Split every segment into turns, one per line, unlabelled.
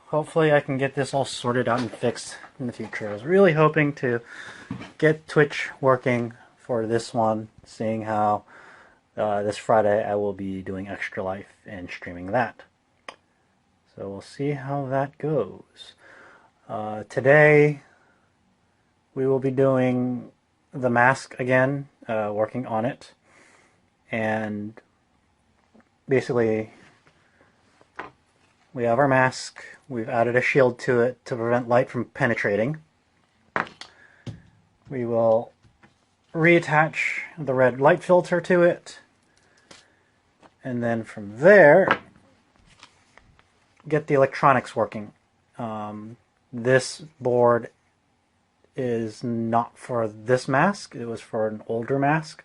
hopefully I can get this all sorted out and fixed in the future. I was really hoping to get Twitch working for this one, seeing how this Friday I will be doing Extra Life and streaming that. So we'll see how that goes. Today we will be doing the mask again, working on it. And basically we have our mask, we've added a shield to it to prevent light from penetrating. We will reattach the red light filter to it, and then from there get the electronics working. This board is not for this mask, it was for an older mask,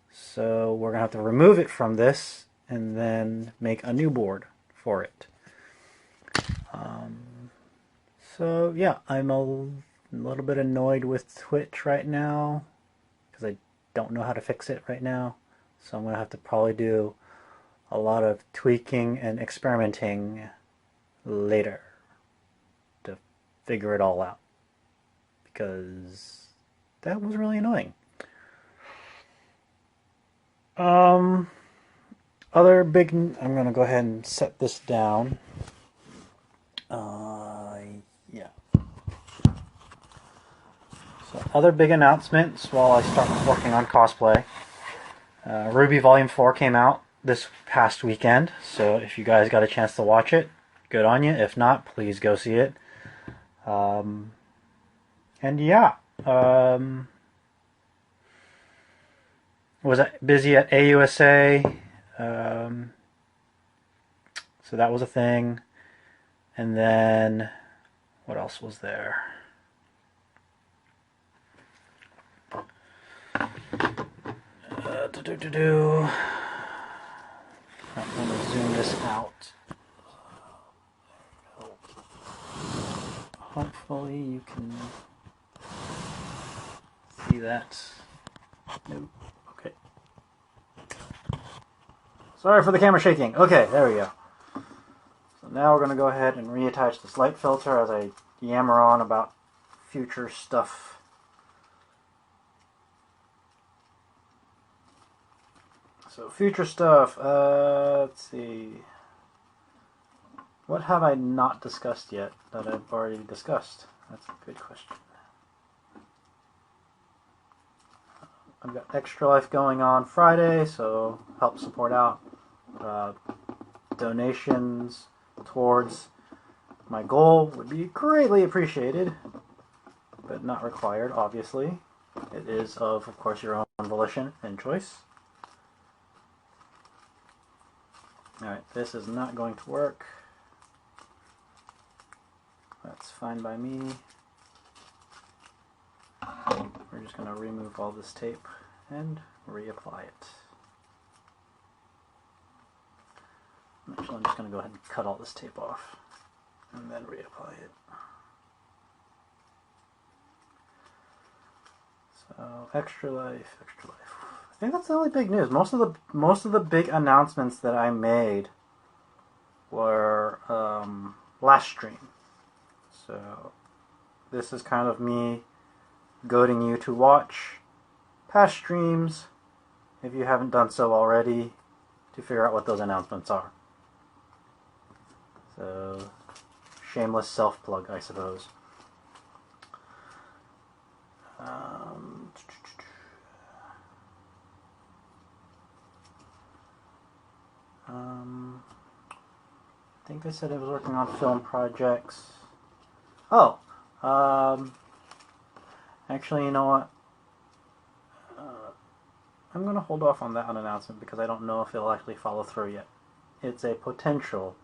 so we're gonna have to remove it from this and then make a new board for it. So yeah, I'm a little bit annoyed with Twitch right now because I don't know how to fix it right now, so I'm gonna have to probably do a lot of tweaking and experimenting later to figure it all out, because that was really annoying. Other big, I'm gonna go ahead and set this down. Yeah. So other big announcements while I start working on cosplay. Ruby Volume 4 came out this past weekend, so if you guys got a chance to watch it, good on you. If not, please go see it. And yeah, was busy at AUSA, so that was a thing. And then what else was there? I'm going to zoom this out. Hopefully you can see that. Nope. Okay. Sorry for the camera shaking. Okay, there we go. So now we're going to go ahead and reattach this light filter as I yammer on about future stuff. So future stuff, let's see. What have I not discussed yet that I've already discussed? That's a good question. I've got Extra Life going on Friday, so help support out. Donations towards my goal would be greatly appreciated, but not required, obviously. It is of course, your own volition and choice. Alright, this is not going to work. That's fine by me. We're just going to remove all this tape and reapply it. Actually, I'm just going to go ahead and cut all this tape off and then reapply it. So, Extra Life, Extra Life. I think that's the only big news. Most of the big announcements that I made were last stream. So this is kind of me goading you to watch past streams, if you haven't done so already, to figure out what those announcements are. So, shameless self-plug, I suppose. I think I said I was working on film projects. Oh, actually, you know what? I'm going to hold off on that announcement because I don't know if it'll actually follow through yet. It's a potential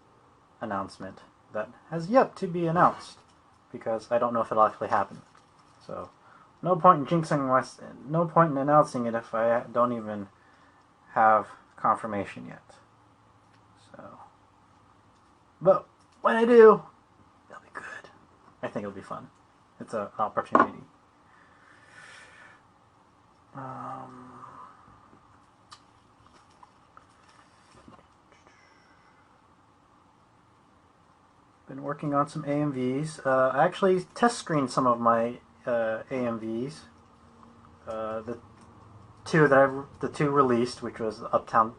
announcement that has yet to be announced because I don't know if it'll actually happen. So, no point in jinxing no point in announcing it if I don't even have confirmation yet. So, but when I do, it'll be good. I think it'll be fun. It's an opportunity. been working on some AMVs. I actually test screened some of my AMVs. The two released, which was Uptown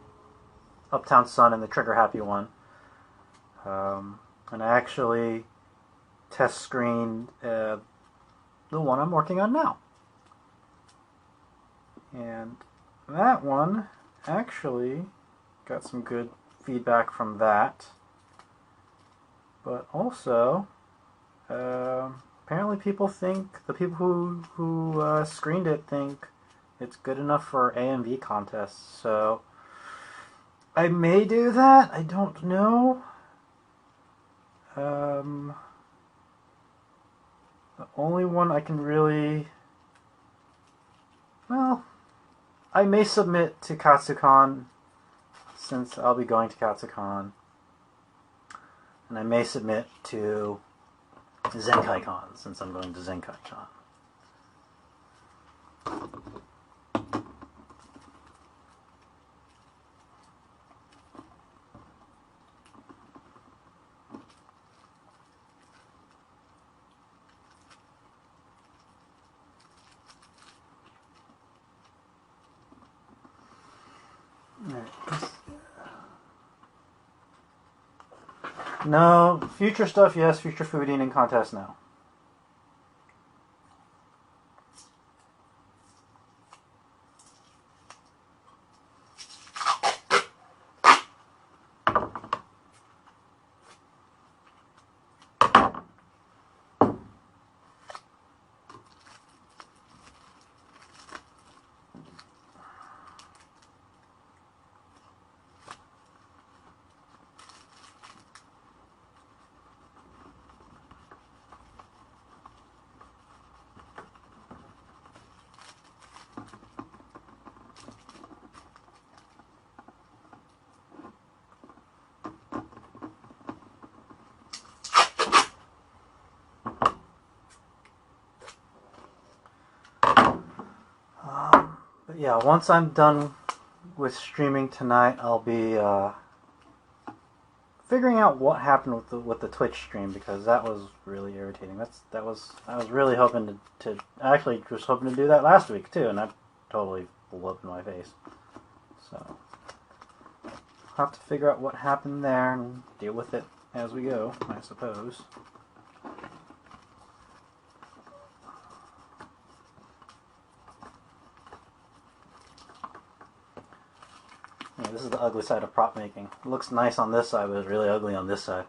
Sun and the Trigger Happy one. And I actually test screened the one I'm working on now. And that one actually got some good feedback from that. But also, apparently the people who screened it think it's good enough for AMV contests. So I may do that. I don't know. The only one I can really... Well, I may submit to Katsucon, since I'll be going to Katsucon. And I may submit to ZenkaiCon, since I'm going to ZenkaiCon. No, future stuff, yes. Future food eating contest, no. But yeah, once I'm done with streaming tonight, I'll be figuring out what happened with the Twitch stream, because that was really irritating. I was really hoping to I actually was hoping to do that last week too, and that totally blew up in my face. So I'll have to figure out what happened there and deal with it as we go, I suppose. Yeah, this is the ugly side of prop making. It looks nice on this side, but it's really ugly on this side.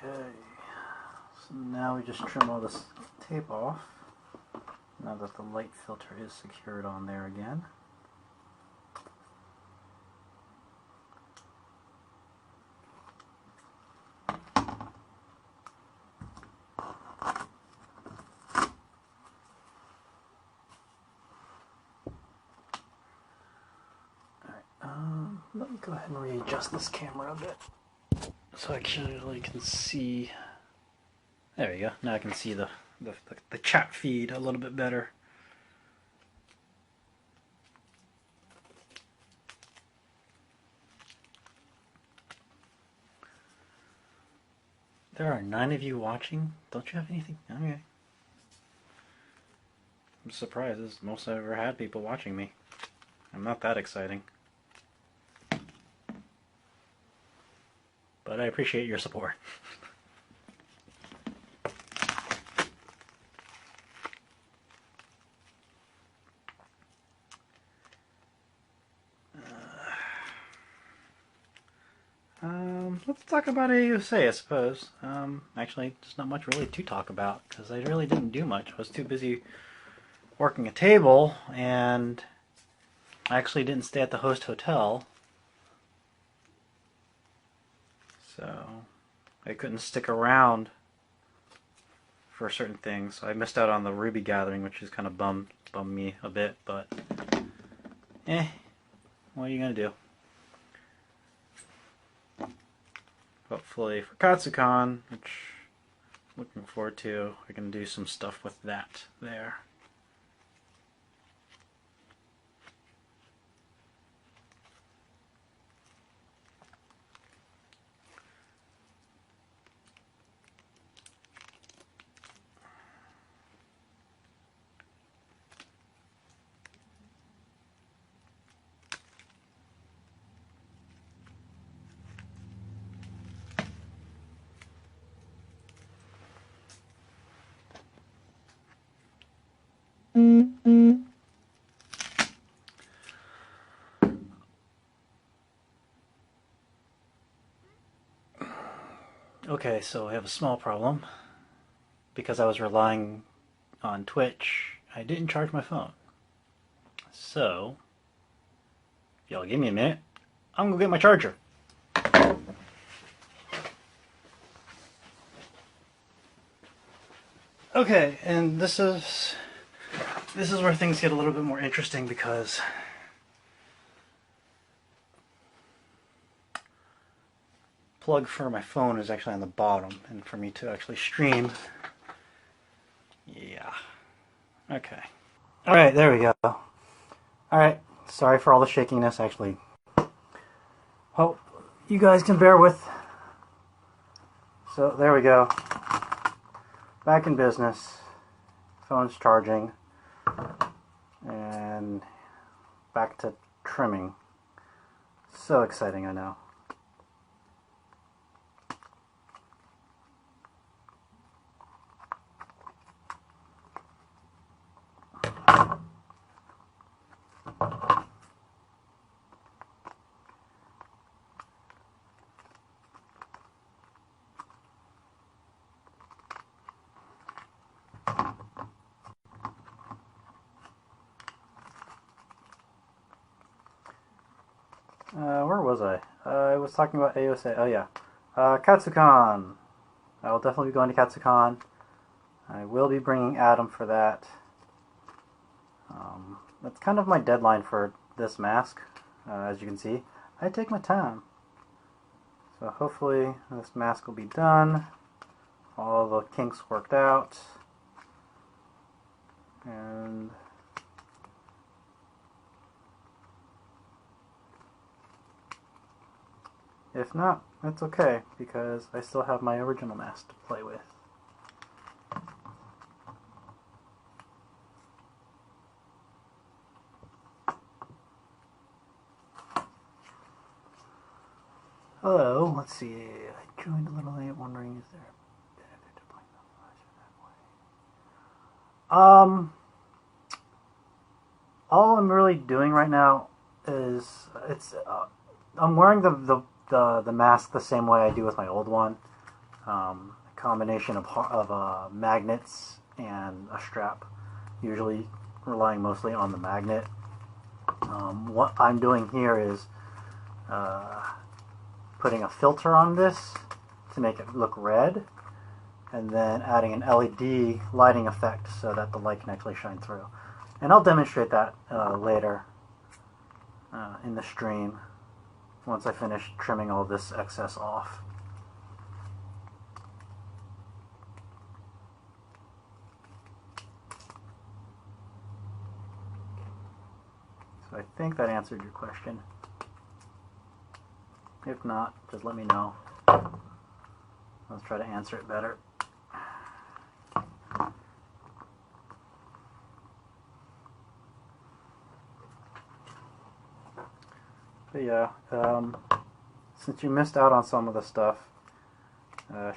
Okay, so now we just trim all this tape off, now that the light filter is secured on there again. Alright, let me go ahead and readjust this camera a bit, so I actually can see. There we go. Now I can see the chat feed a little bit better. There are 9 of you watching? Don't you have anything? Okay. I'm surprised. This is the most I've ever had people watching me. I'm not that exciting. But I appreciate your support. Let's talk about AUSA, I suppose. Actually, there's not much really to talk about because I really didn't do much. I was too busy working a table, and I actually didn't stay at the host hotel, so I couldn't stick around for certain things. So I missed out on the Ruby gathering, which is kind of bummed me a bit, but what are you gonna do? Hopefully for KatsuCon, which I'm looking forward to, I can do some stuff with that there. Okay, so I have a small problem. Because I was relying on Twitch, I didn't charge my phone. So, if y'all give me a minute, I'm gonna go get my charger. Okay, and this is where things get a little bit more interesting because plug for my phone is actually on the bottom, and for me to actually stream, yeah. Okay. Alright, there we go. Alright, sorry for all the shakiness, actually. Hope you guys can bear with. So, there we go. Back in business. Phone's charging. And back to trimming. So exciting, I know. Where was I? I was talking about AOSA. Oh yeah. KatsuCon. I will definitely be going to KatsuCon. I will be bringing Adam for that. That's kind of my deadline for this mask. As you can see, I take my time. So hopefully this mask will be done. All the kinks worked out. And if not, that's okay, because I still have my original mask to play with. Hello, let's see. I joined a little late, wondering is there a benefit to playing the visor that way? All I'm really doing right now is I'm wearing the mask the same way I do with my old one. A combination of magnets and a strap. Usually relying mostly on the magnet. What I'm doing here is putting a filter on this to make it look red, and then adding an LED lighting effect so that the light can actually shine through. And I'll demonstrate that later in the stream once I finish trimming all this excess off. So I think that answered your question. If not, just let me know. Let's try to answer it better. But yeah, since you missed out on some of the stuff,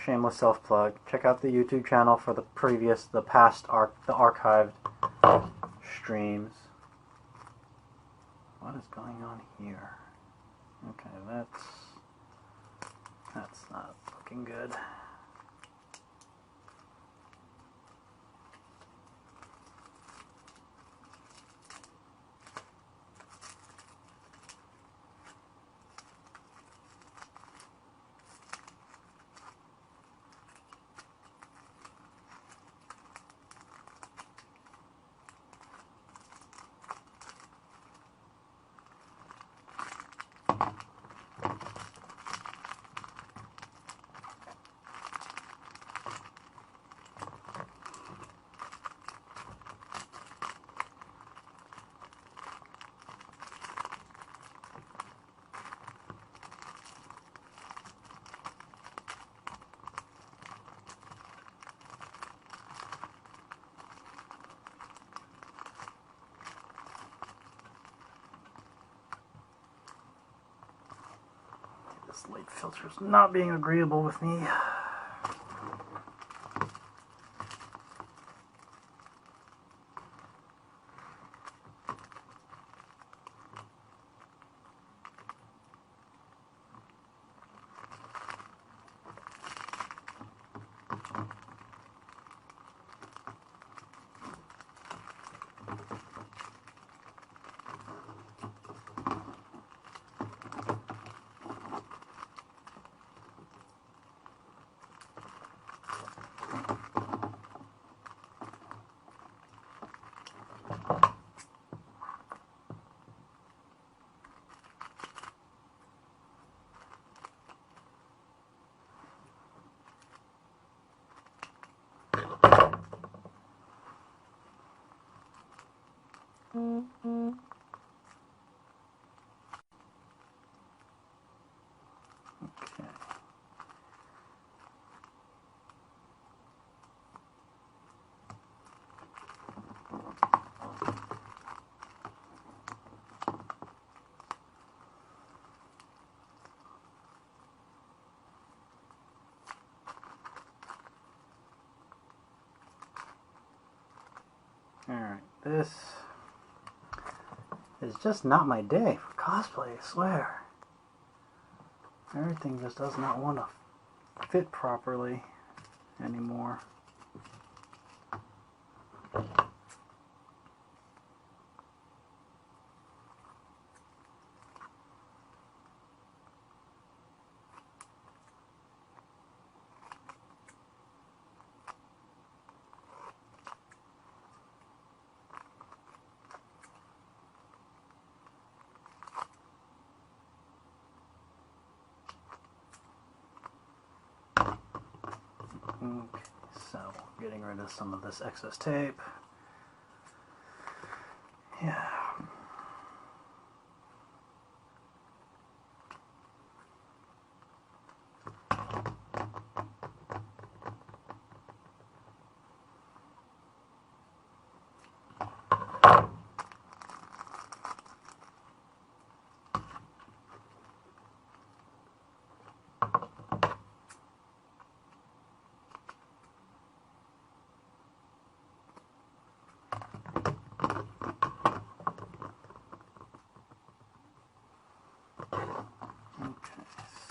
shameless self-plug, check out the YouTube channel for the past archived streams. What is going on here? Okay, that's not looking good. This light filter is not being agreeable with me. Okay. Alright, this is just not my day for cosplay, I swear. Everything just does not want to fit properly anymore. Okay, so getting rid of some of this excess tape. Yeah.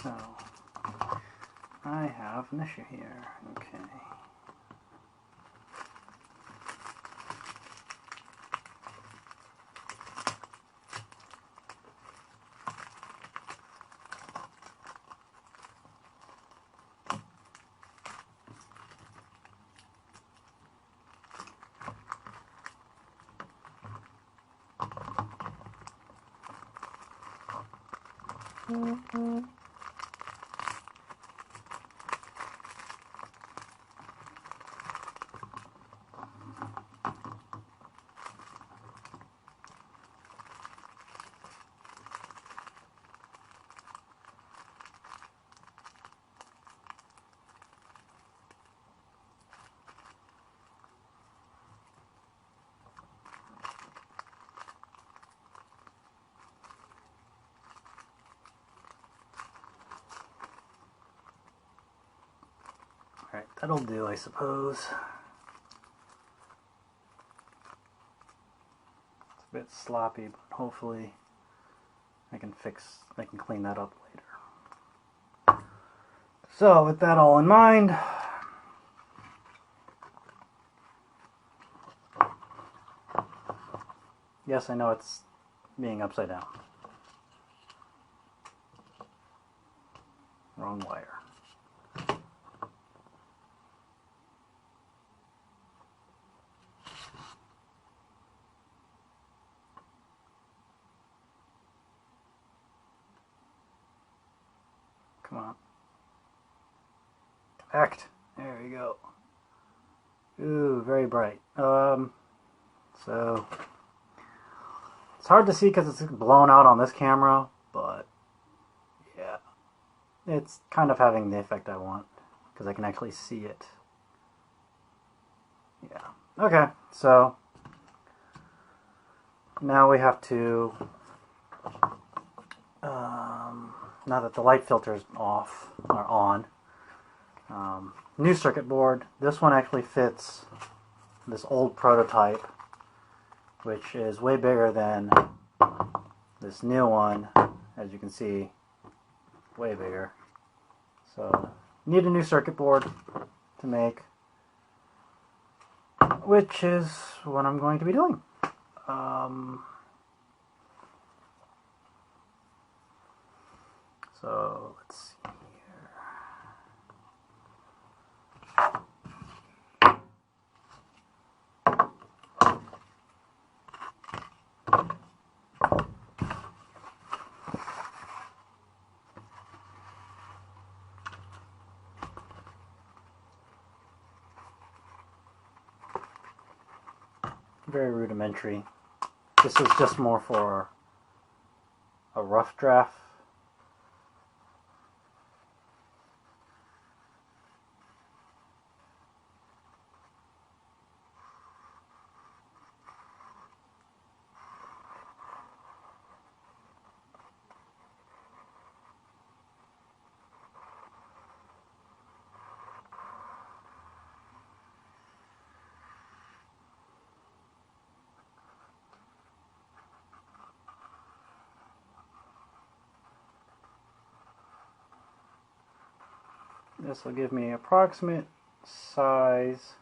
So, I have an issue here. Okay. that'll do, I suppose. It's a bit sloppy, but hopefully I can clean that up later. So with that all in mind, yes, I know it's being upside down. Wrong wire. Come on. Connect. There you go. Ooh, very bright. So it's hard to see because it's blown out on this camera, but yeah, it's kind of having the effect I want because I can actually see it. Yeah. Okay, so now we have to, now that the light filter is off, or on, new circuit board. This one actually fits this old prototype, which is way bigger than this new one, as you can see, way bigger. So, need a new circuit board to make, which is what I'm going to be doing. So, let's see here. Very rudimentary. This is just more for a rough draft. This will give me approximate size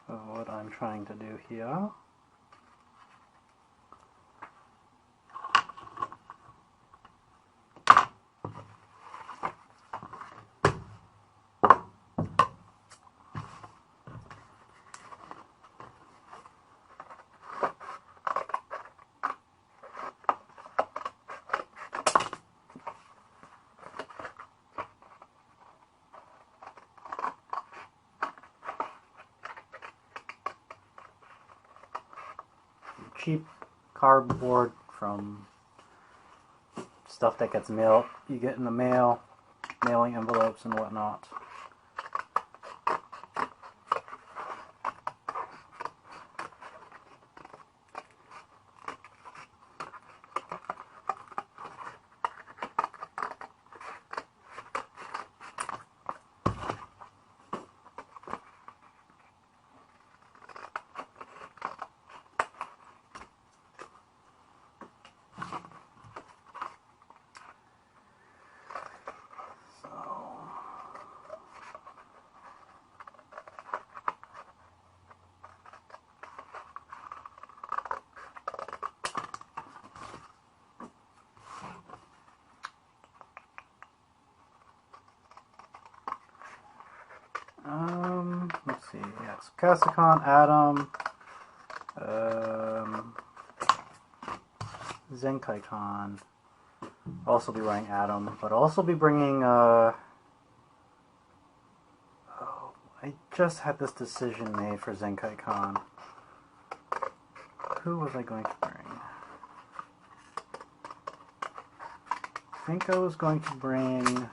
of what I'm trying to do here. Cheap cardboard from stuff that gets mailed, you get in the mail, mailing envelopes and whatnot. Let's see, yeah, so Casicon, Atom, Zenkaikon. I'll also be running Atom, but I'll also be bringing, oh, I just had this decision made for Zenkaikon. Who was I going to bring? I think I was going to bring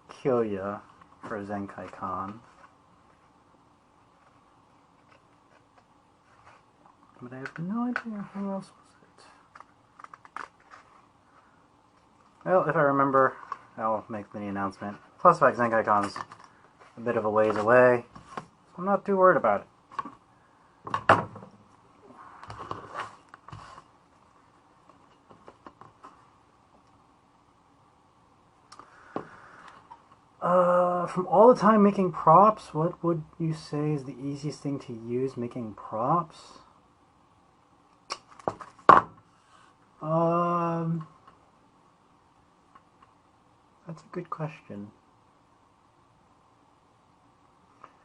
Kyoya for Zenkaikon. But I have no idea who else was it. Well, if I remember, I'll make the announcement. Plus, my Zinc icon's a bit of a ways away, so I'm not too worried about it. From all the time making props, what would you say is the easiest thing to use making props? That's a good question.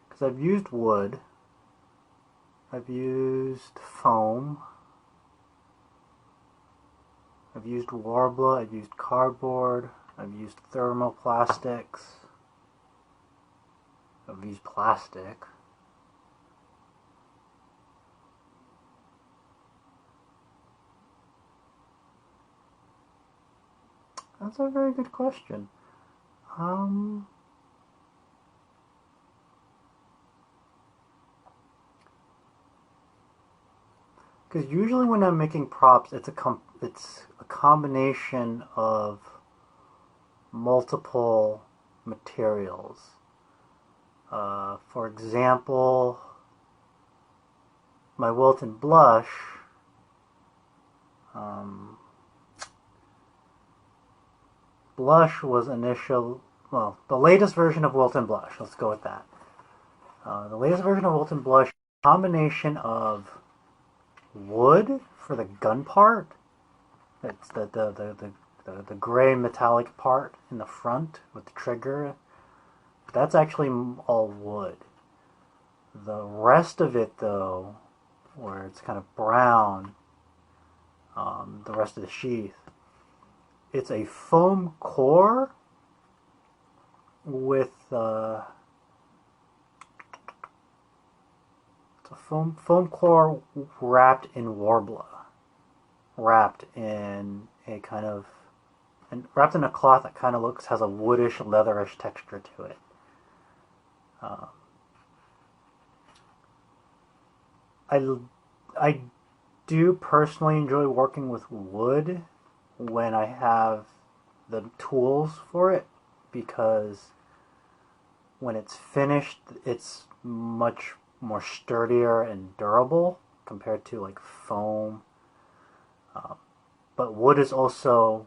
Because I've used wood, I've used foam, I've used Warbler, I've used cardboard, I've used thermoplastics, I've used plastic. That's a very good question. Because usually when I'm making props, it's a combination of multiple materials. For example, my Wilton blush. Blush was the latest version of Wilton blush. Let's go with that. The latest version of Wilton blush, is a combination of wood for the gun part. It's the gray metallic part in the front with the trigger. That's actually all wood. The rest of it, though, where it's kind of brown, the rest of the sheath, it's a foam core with it's a foam core wrapped in Warbler, wrapped in a kind of wrapped in a cloth that kind of has a woodish, leatherish texture to it. I do personally enjoy working with wood when I have the tools for it, because when it's finished, it's much more sturdier and durable compared to like foam. But wood is also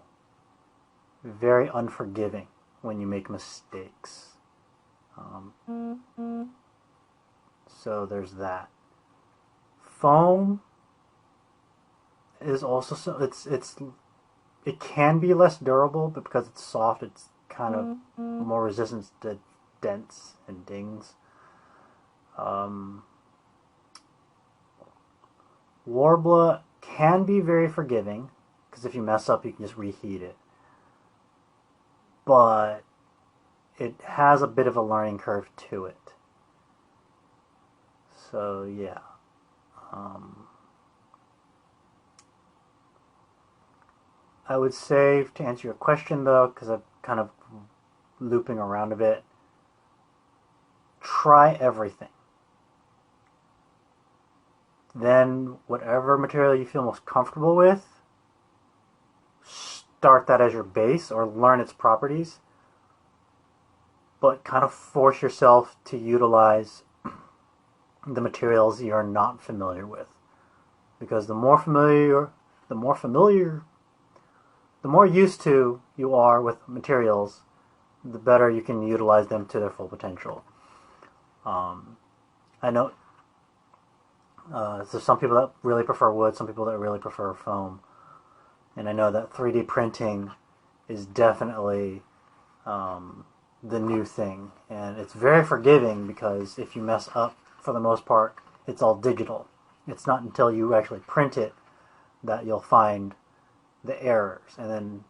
very unforgiving when you make mistakes. So there's that. Foam is also it can be less durable, but because it's soft, it's kind of more resistant to dents and dings. Warbler can be very forgiving, because if you mess up, you can just reheat it. But it has a bit of a learning curve to it. So yeah. I would say, to answer your question though, because I'm kind of looping around a bit, try everything. Then whatever material you feel most comfortable with, start that as your base or learn its properties, but kind of force yourself to utilize the materials you're not familiar with. Because the more used to you are with materials, the better you can utilize them to their full potential. I know there's some people that really prefer wood, some people that really prefer foam. And I know that 3D printing is definitely the new thing. And it's very forgiving, because if you mess up, for the most part, it's all digital. It's not until you actually print it that you'll find the errors. And then,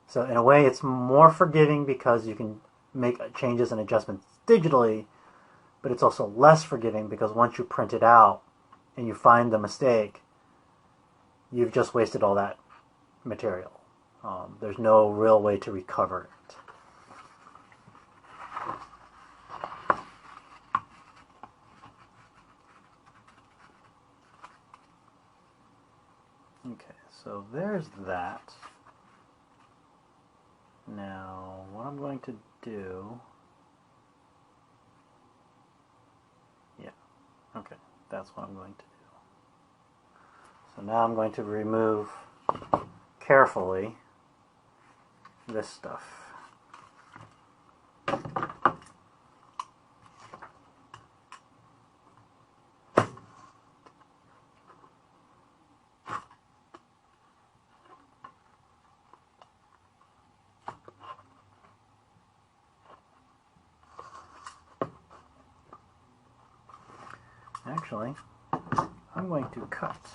so in a way, it's more forgiving because you can make changes and adjustments digitally, but it's also less forgiving because once you print it out and you find the mistake, you've just wasted all that material. There's no real way to recover it. Okay, so there's that. Now, what I'm going to do... Yeah, okay, that's what I'm going to do. So now I'm going to remove carefully this stuff. Actually, I'm going to cut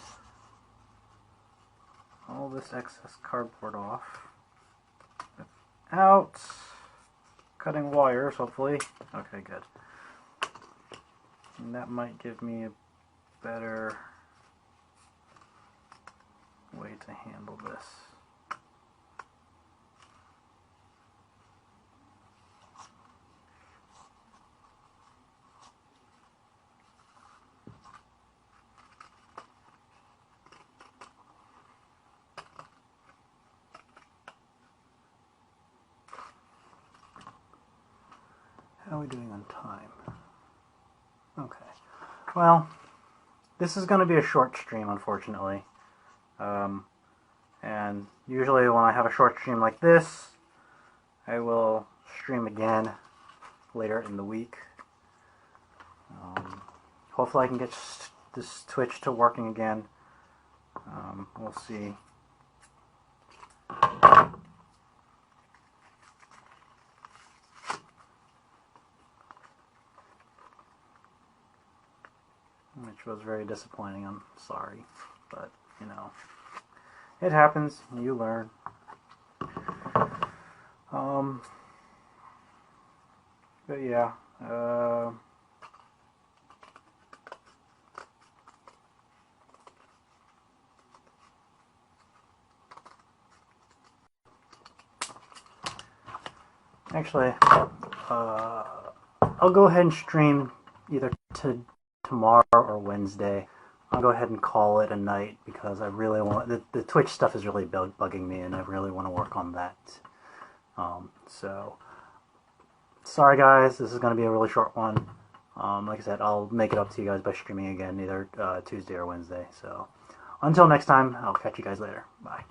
all this excess cardboard off without cutting wires, hopefully. Okay, good. And that might give me a better way to handle this. How are we doing on time? Okay. Well, this is going to be a short stream, unfortunately. And usually when I have a short stream like this, I will stream again later in the week. Hopefully I can get this Twitch to working again. We'll see. Which was very disappointing, I'm sorry. But, you know, it happens, you learn. But yeah, actually, I'll go ahead and stream either tomorrow or Wednesday. I'll go ahead and call it a night because I really want... The Twitch stuff is really bugging me and I really want to work on that. So, sorry guys, this is going to be a really short one. Like I said, I'll make it up to you guys by streaming again either Tuesday or Wednesday. So, until next time, I'll catch you guys later. Bye.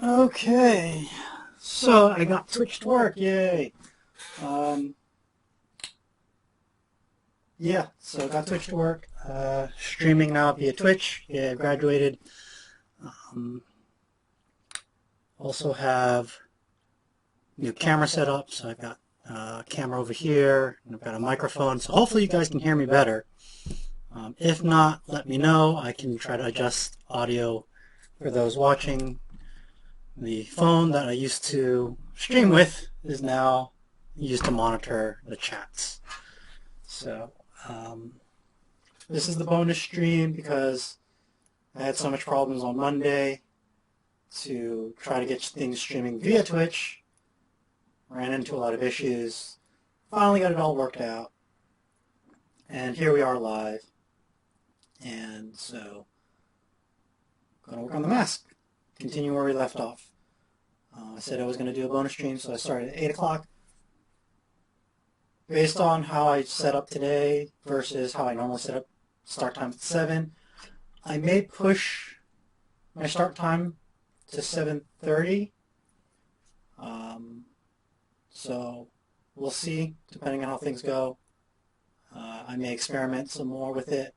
Okay, so I got Twitch to work, yay! Yeah, so I got Twitch to work. Streaming now via Twitch. Yeah, I graduated. Also have new camera set up, so I've got a camera over here, and I've got a microphone, so hopefully you guys can hear me better. If not, let me know. I can try to adjust audio for those watching. The phone that I used to stream with is now used to monitor the chats. So, this is the bonus stream because I had so much problems on Monday to try to get things streaming via Twitch. Ran into a lot of issues. Finally got it all worked out. And here we are live. And so, gonna work on the mask. Continue where we left off. I said I was going to do a bonus stream, so I started at 8 o'clock. Based on how I set up today versus how I normally set up start time at 7, I may push my start time to 7:30. So we'll see, depending on how things go. I may experiment some more with it.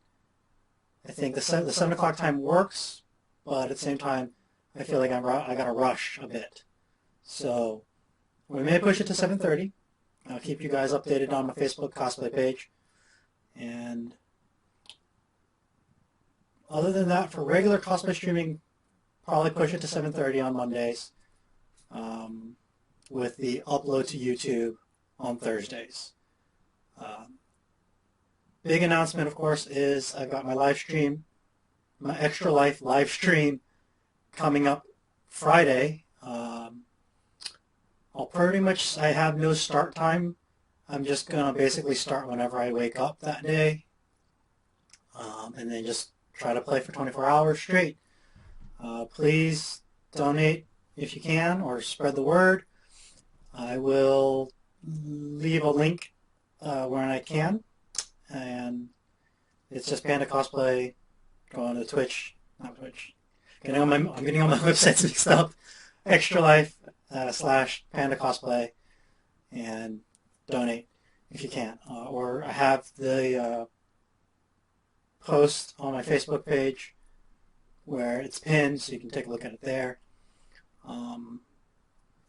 I think the 7 o'clock time works, but at the same time, I feel like I got to rush a bit. So we may push it to 7:30. I'll keep you guys updated on my Facebook cosplay page. And other than that, for regular cosplay streaming, probably push it to 7:30 on Mondays, with the upload to YouTube on Thursdays. Big announcement, of course, is I've got my live stream, my Extra Life live stream coming up Friday. I have no start time. I'm just going to basically start whenever I wake up that day, and then just try to play for 24 hours straight. Please donate if you can, or spread the word. I will leave a link where I can, and it's just Panda Cosplay. Going to Twitch, not Twitch. I'm getting all my websites mixed up. Extra Life / Panda Cosplay, and donate if you can. Or I have the post on my Facebook page where it's pinned, so you can take a look at it there.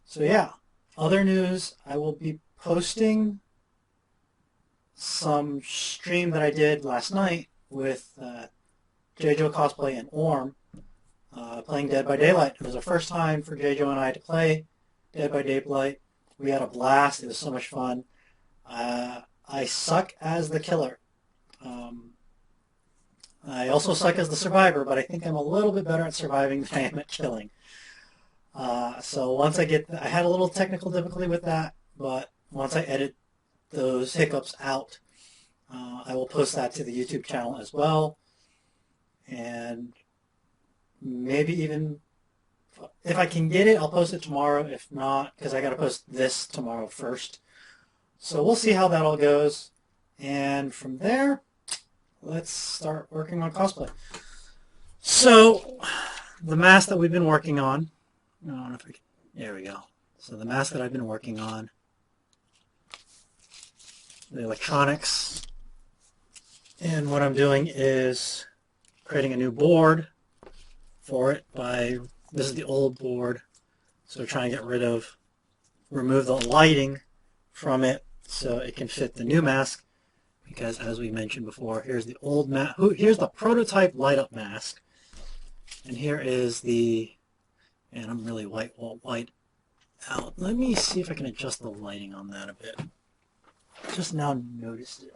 So yeah, other news, I will be posting some stream that I did last night with JoJo Cosplay and Orm playing Dead by Daylight. It was the first time for JoJo and I to play Dead by Daylight. We had a blast. It was so much fun. I suck as the killer. I also suck as the survivor, but I think I'm a little bit better at surviving than I am at killing. So once I had a little technical difficulty with that, but once I edit those hiccups out, I will post that to the YouTube channel as well. And maybe even, if I can get it, I'll post it tomorrow. If not, because I got to post this tomorrow first. So we'll see how that all goes. And from there, let's start working on cosplay. So the mask that we've been working on, I don't know if I can, there we go. So the mask that I've been working on, the electronics, and what I'm doing is creating a new board for it this is the old board, so trying to remove the lighting from it so it can fit the new mask, because as we mentioned before, here's the old mask, here's the prototype light up mask, and here is and I'm really white out. Let me see if I can adjust the lighting on that a bit. Just now noticed it.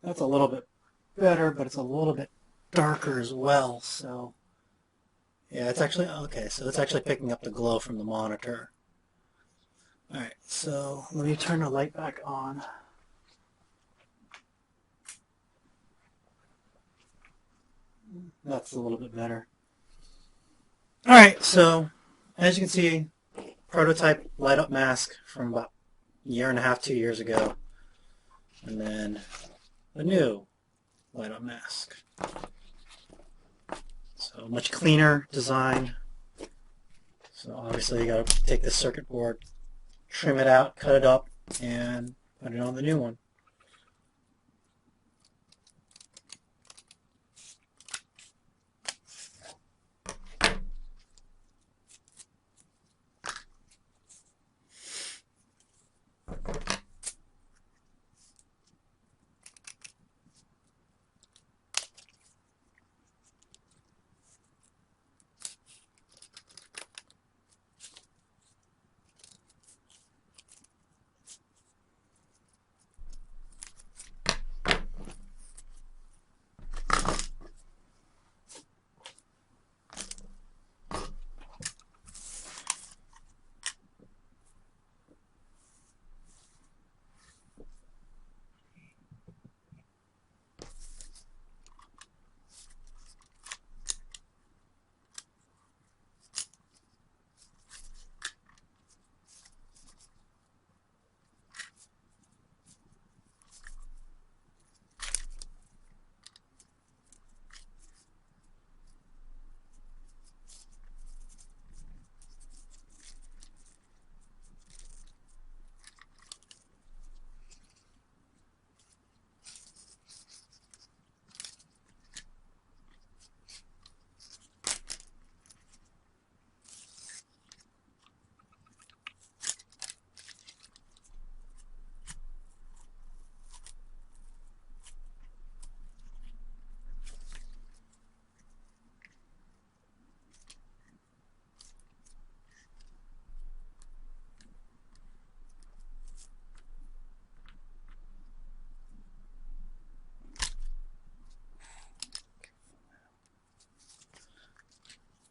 That's a little bit better, but it's a little bit darker as well. So yeah, it's actually okay. So it's actually picking up the glow from the monitor. All right, so let me turn the light back on. That's a little bit better. All right, so as you can see, prototype light up mask from about a year and a half, 2 years ago, and then a new light up mask. So much cleaner design. So obviously you got to take this circuit board, trim it out, cut it up, and put it on the new one.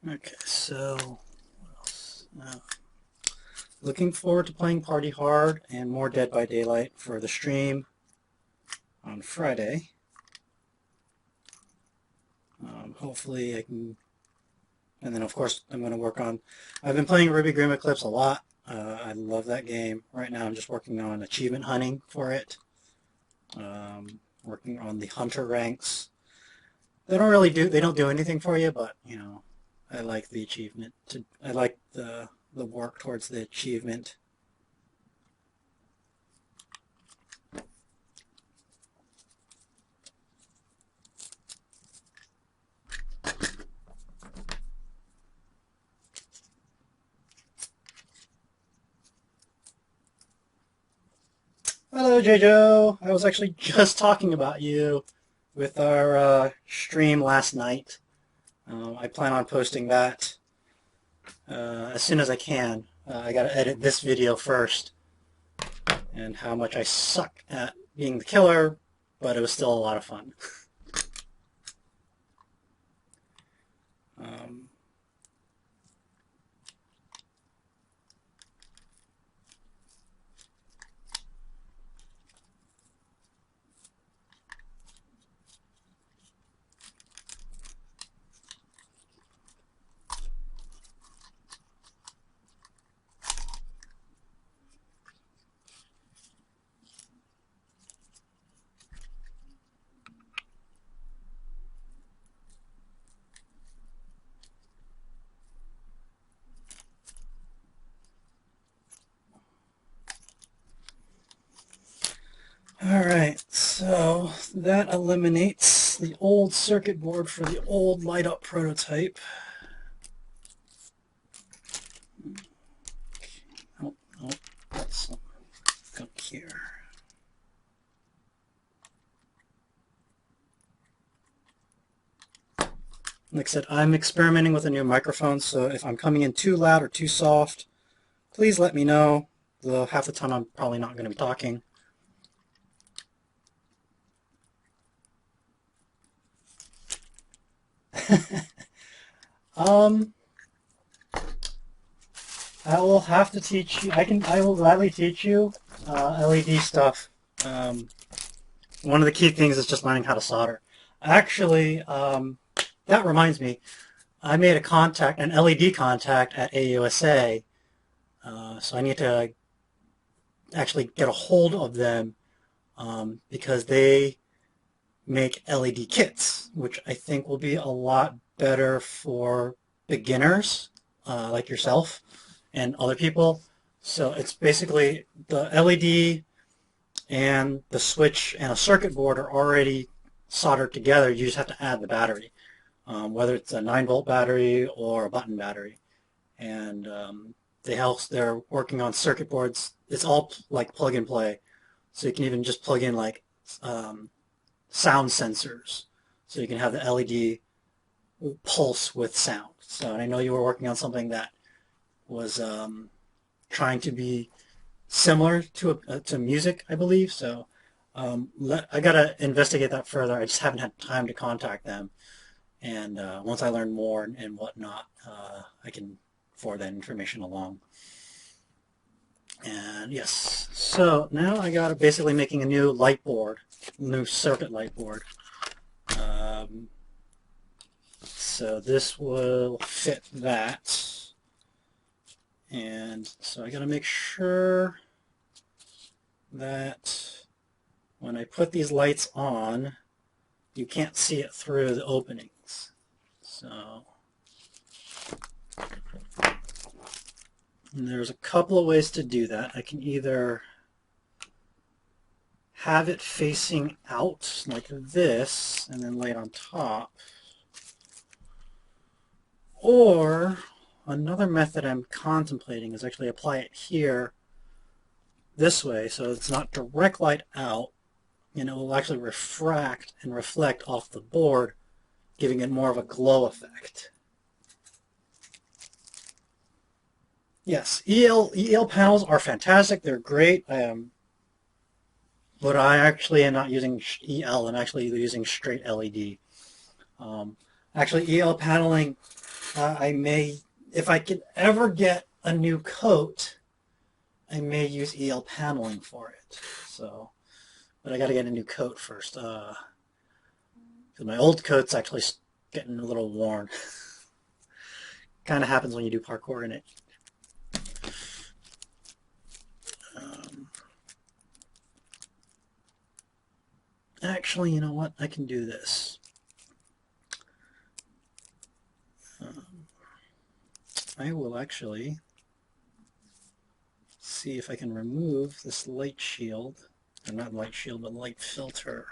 Okay, so what else? Looking forward to playing Party Hard and more Dead by Daylight for the stream on Friday. Hopefully I can, and then of course I'm going to work on, I've been playing Ruby Grima Eclipse a lot. I love that game. Right now I'm just working on achievement hunting for it. Working on the hunter ranks. They don't do anything for you, but you know, I like the achievement. I like the work towards the achievement. Hello, JoJo. I was actually just talking about you with our stream last night. I plan on posting that as soon as I can. I got to edit this video first, and how much I suck at being the killer, but it was still a lot of fun. Alright, so that eliminates the old circuit board for the old light-up prototype. Oh, that's go here. Like I said, I'm experimenting with a new microphone, so if I'm coming in too loud or too soft, please let me know. Though half the time I'm probably not going to be talking. I will have to teach you. I will gladly teach you LED stuff. One of the key things is just learning how to solder. Actually, that reminds me. I made an LED contact at AUSA, so I need to actually get a hold of them because they make LED kits, which I think will be a lot better for beginners like yourself and other people. So it's basically the LED and the switch and a circuit board are already soldered together. You just have to add the battery, whether it's a 9-volt battery or a button battery. And they're working on circuit boards. It's all like plug and play. So you can even just plug in like sound sensors. So you can have the LED pulse with sound. So I know you were working on something that was trying to be similar to music, I believe. So I gotta investigate that further. I just haven't had time to contact them. And once I learn more and whatnot, I can forward that information along. And yes, so now I got basically making a new light board, new circuit light board. So this will fit that. And so I got to make sure that when I put these lights on, you can't see it through the openings. So and there's a couple of ways to do that. I can either have it facing out like this and then lay it on top, or another method I'm contemplating is actually apply it here this way so it's not direct light out, and it will actually refract and reflect off the board, giving it more of a glow effect. Yes, EL panels are fantastic. They're great. But I actually am not using EL. I'm actually using straight LED. Actually, EL paneling, I may, if I could ever get a new coat, I may use EL paneling for it. So, but I got to get a new coat first. Because my old coat's actually getting a little worn. Kind of happens when you do parkour in it. Actually, you know what? I can do this. I will actually see if I can remove this light shield, or not light shield, but light filter.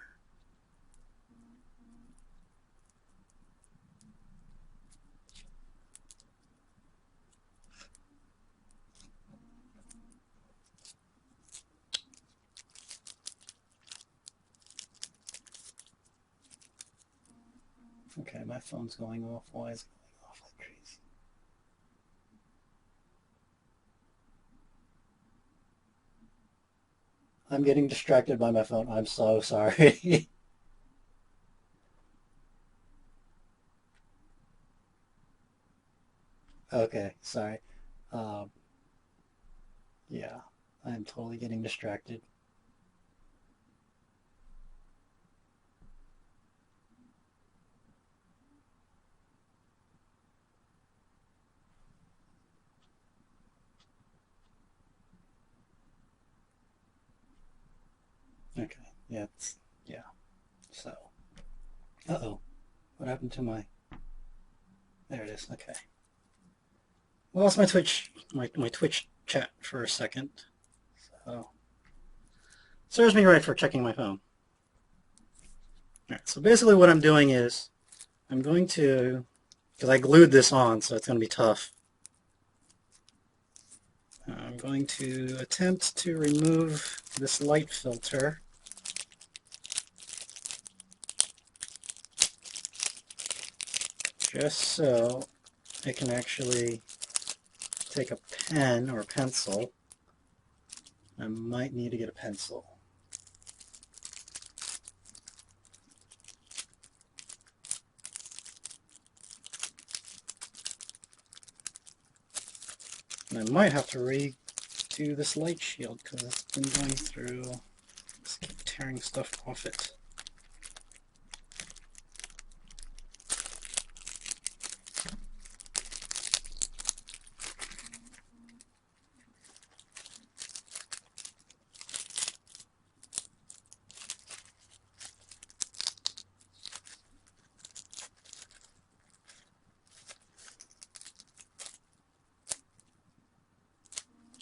Okay, my phone's going off. Why is it going off like crazy? I'm getting distracted by my phone. I'm so sorry. Okay, sorry. Um, yeah, I'm totally getting distracted. Okay, yeah, yeah. So, uh-oh, what happened to my? There it is. Okay. I lost my Twitch chat for a second. So, serves me right for checking my phone. All right, so basically what I'm doing is I'm going to, because I glued this on, so it's going to be tough. I'm going to attempt to remove this light filter. Just so I can actually take a pen or a pencil. I might need to get a pencil. And I might have to redo this light shield because it's been going through, just keep tearing stuff off it.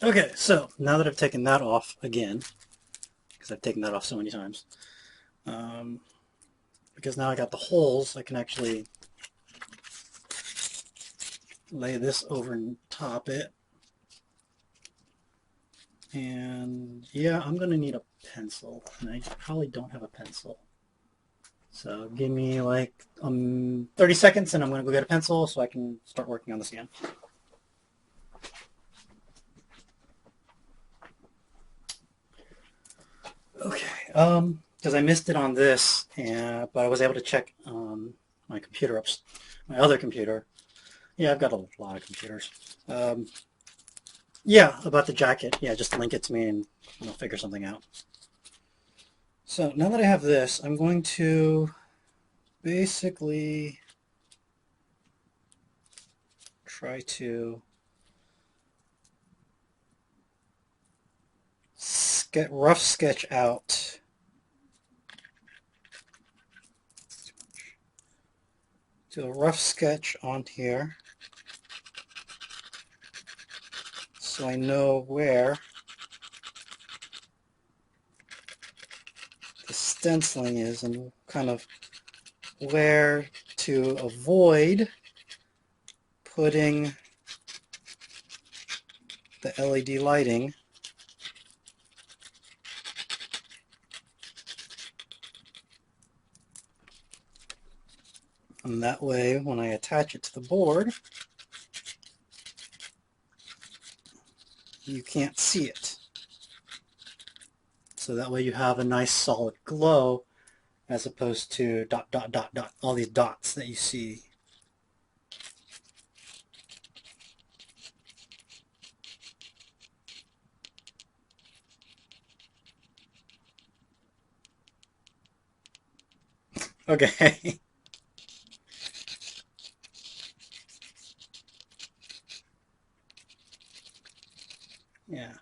Okay, so now that I've taken that off again, because I've taken that off so many times, because now I got the holes, I can actually lay this over and top it. And yeah, I'm going to need a pencil, and I probably don't have a pencil. So give me like 30 seconds and I'm going to go get a pencil so I can start working on this again. Okay, because I missed it on this, but I was able to check my computer my other computer. Yeah, I've got a lot of computers. Yeah, about the jacket. Yeah, just link it to me and I'll figure something out. So now that I have this, I'm going to basically try to rough sketch out do a rough sketch on here so I know where the stenciling is and kind of where to avoid putting the LED lighting. And that way, when I attach it to the board, you can't see it. So that way you have a nice solid glow as opposed to dot, dot, dot, dot, all these dots that you see Okay. Yeah.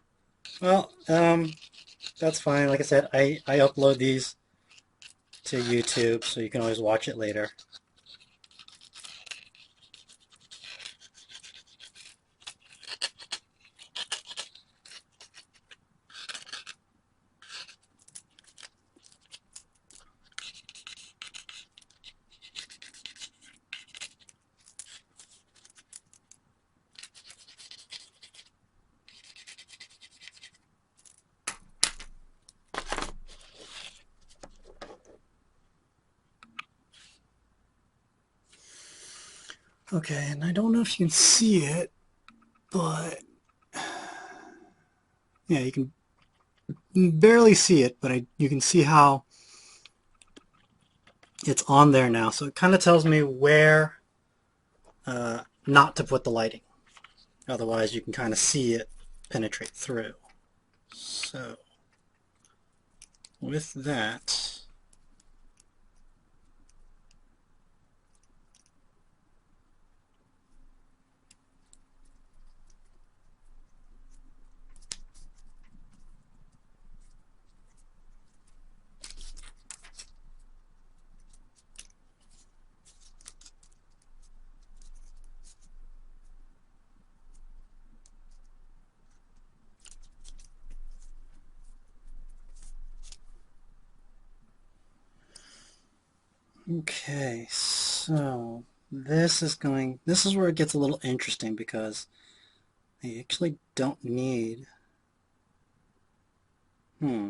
Well, that's fine. Like I said, I upload these to YouTube, so you can always watch it later. Okay, and I don't know if you can see it, but yeah, you can barely see it, but you can see how it's on there now. So it kind of tells me where not to put the lighting. Otherwise, you can kind of see it penetrate through. So with that, okay, so this is where it gets a little interesting because I actually don't need, it's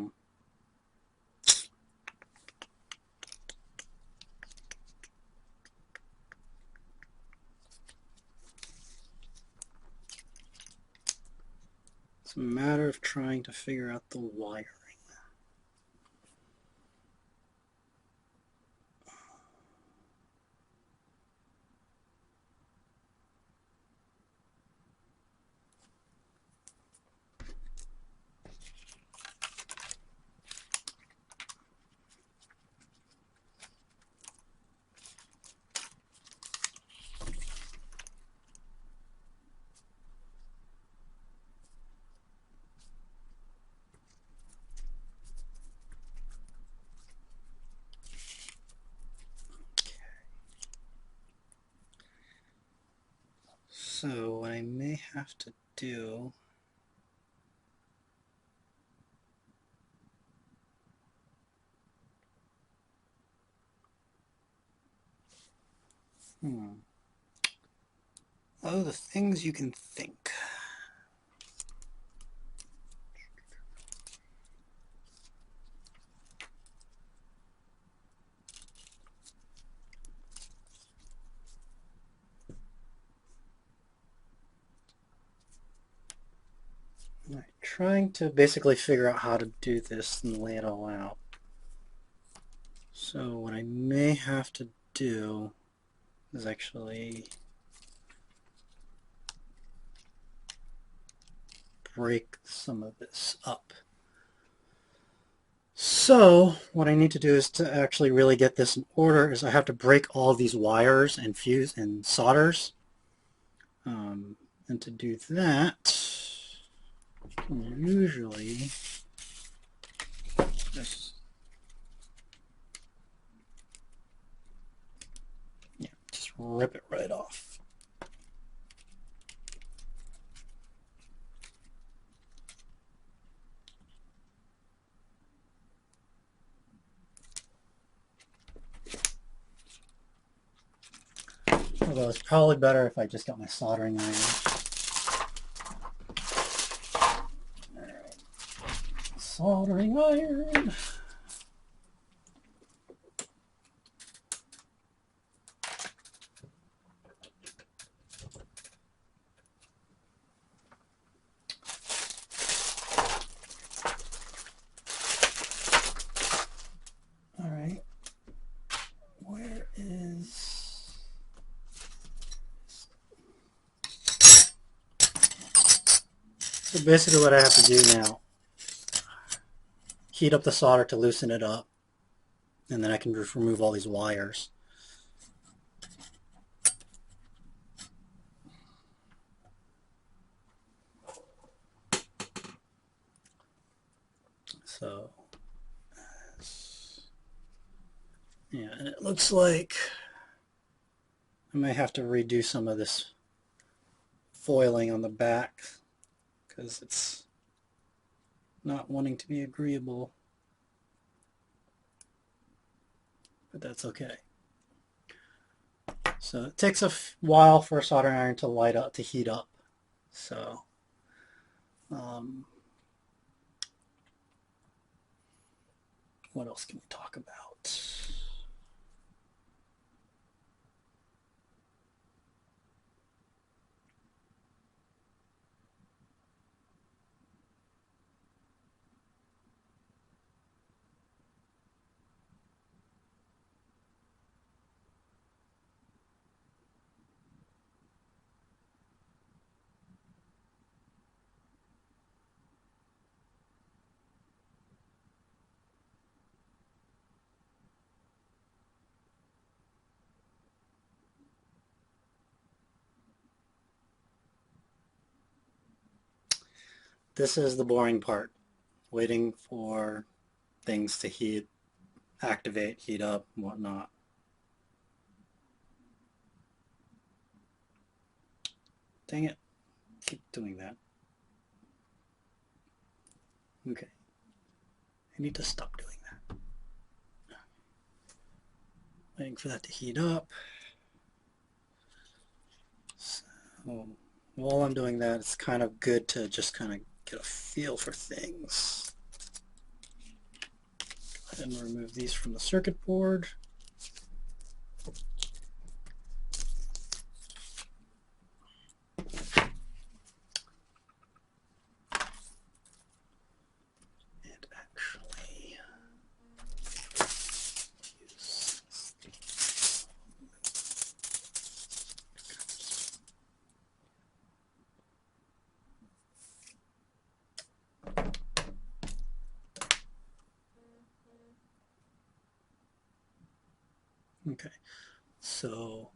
a matter of trying to figure out the wiring. So what I may have to do oh, the things you can think. Right, trying to basically figure out how to do this and lay it all out. So what I may have to do is actually break some of this up. So what I need to do is to actually really get this in order is I have to break all these wires and fuse and solders. And to do that, usually just rip it right off. Although it's probably better if I just got my soldering iron. Alright. Soldering iron. Alright. Where is... So basically what I have to do now, heat up the solder to loosen it up, and then I can just remove all these wires. So, yeah, and it looks like I may have to redo some of this foiling on the back because it's not wanting to be agreeable, but that's okay. So it takes a while for a soldering iron to light up, to heat up. So, what else can we talk about? This is the boring part, waiting for things to heat, activate, heat up, whatnot. Dang it, keep doing that. Okay, I need to stop doing that. Waiting for that to heat up. So while I'm doing that, it's kind of good to just kind of get a feel for things. Go ahead and remove these from the circuit board. And actually use okay, so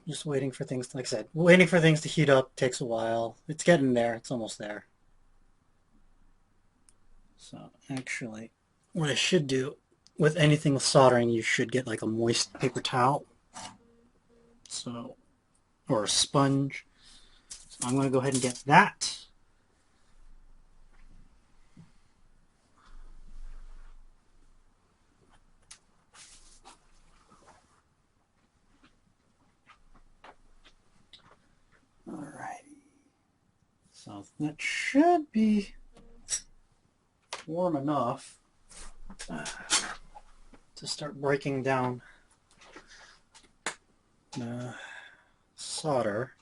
just waiting for things, like I said, waiting for things to heat up takes a while. It's getting there, it's almost there. So actually, what I should do with anything with soldering, you should get like a moist paper towel. So, or a sponge. So I'm going to go ahead and get that. Alrighty. So that should be warm enough to start breaking down the solder.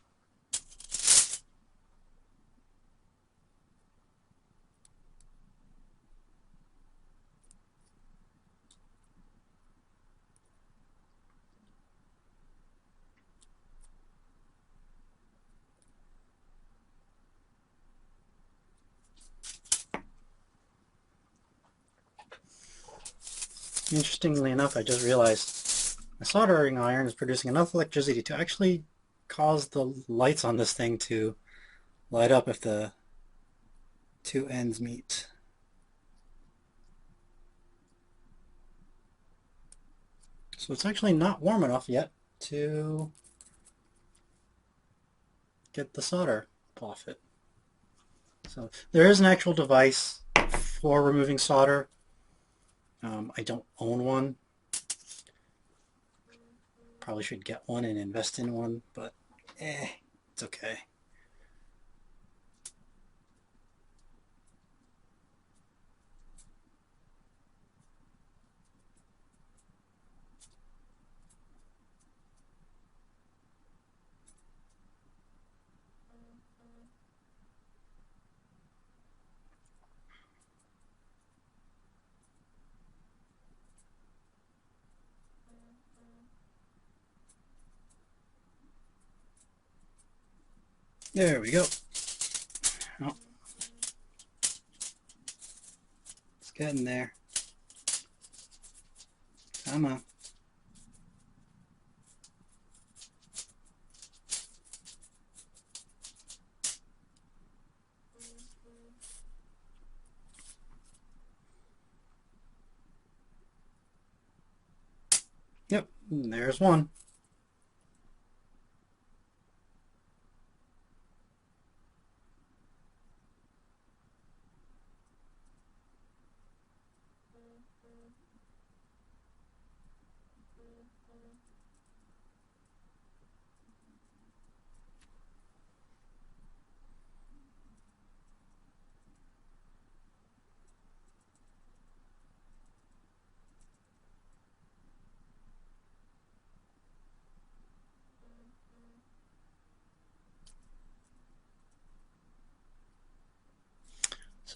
Interestingly enough, I just realized my soldering iron is producing enough electricity to actually cause the lights on this thing to light up if the two ends meet. So it's actually not warm enough yet to get the solder off it. So there is an actual device for removing solder. I don't own one. Probably should get one and invest in one, but it's okay. There we go. Oh, it's getting there. Come on. Yep, there's one.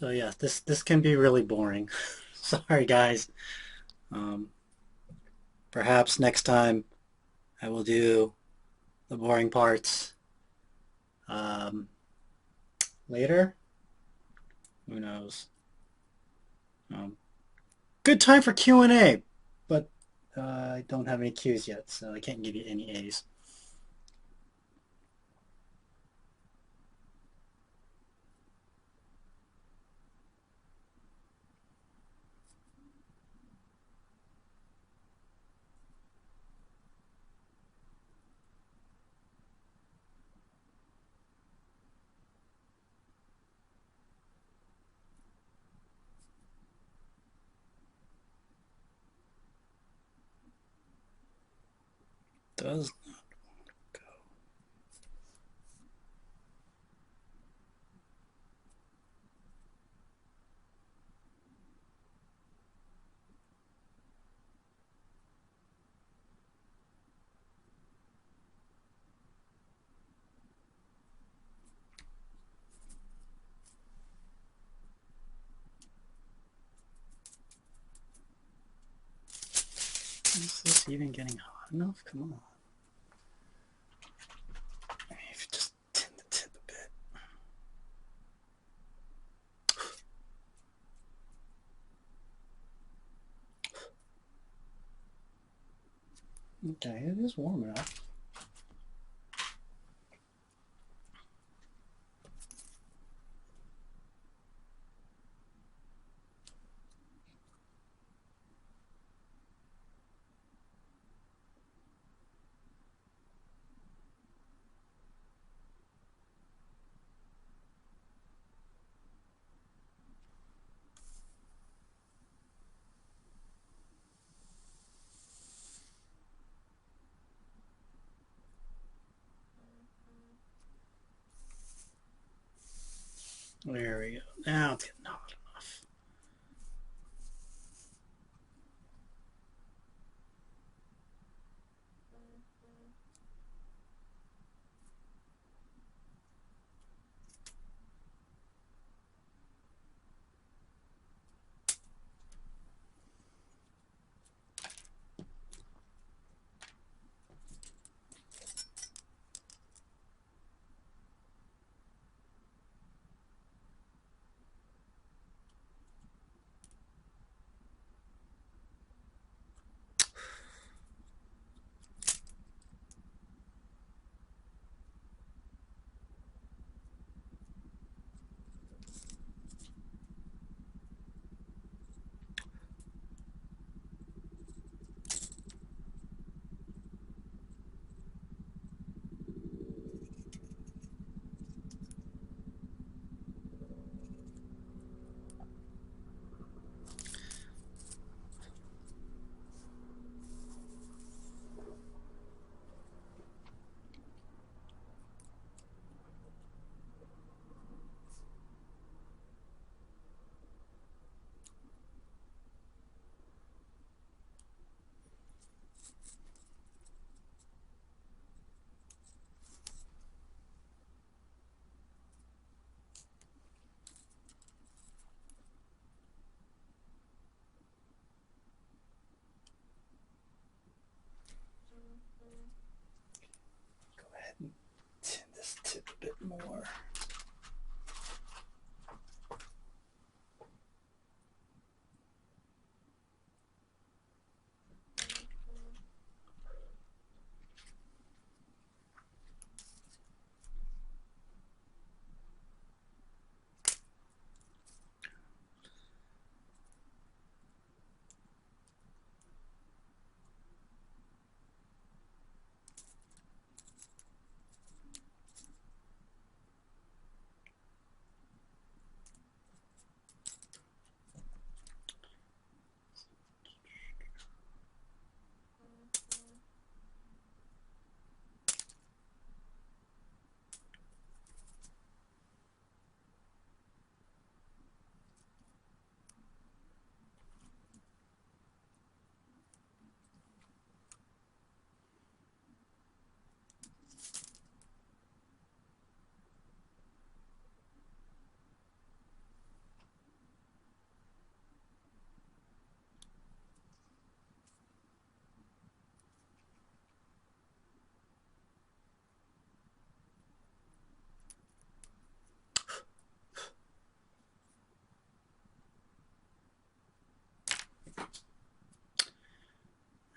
So yeah, this can be really boring. Sorry guys. Um, Perhaps next time I will do the boring parts um, later. Who knows? Um, Good time for Q&A, but I don't have any Qs yet, so I can't give you any As. Does not go. Is this even getting hot enough? Come on. If you just tint the tip a bit. Okay, it is warm enough. There we go. Now it's getting hot enough. Go ahead and tint this tip a bit more.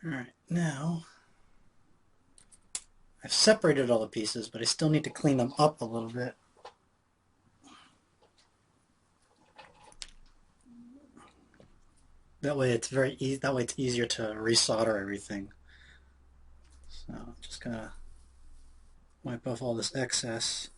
Alright, now I've separated all the pieces, but I still need to clean them up a little bit. That way it's it's easier to resolder everything. So I'm just gonna wipe off all this excess.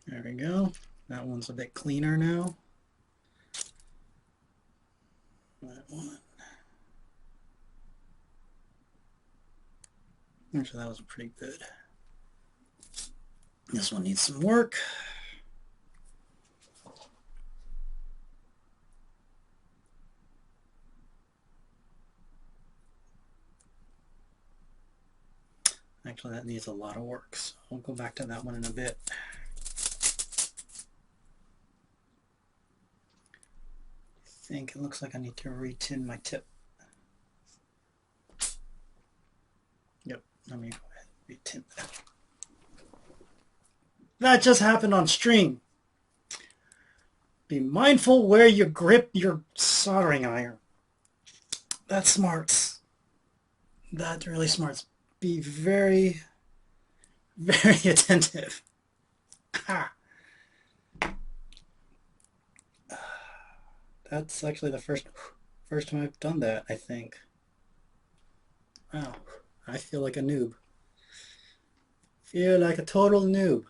There we go. That one's a bit cleaner now. That one. Actually, that was pretty good. This one needs some work. Actually, that needs a lot of work, so I'll go back to that one in a bit. I think it looks like I need to retin my tip. Yep, let me go ahead and retin that. That just happened on stream. Be mindful where you grip your soldering iron. That's smarts. That's really smarts. Be very, very attentive. Ah. That's actually the first time I've done that, I think. Wow, I feel like a noob. Feel like a total noob.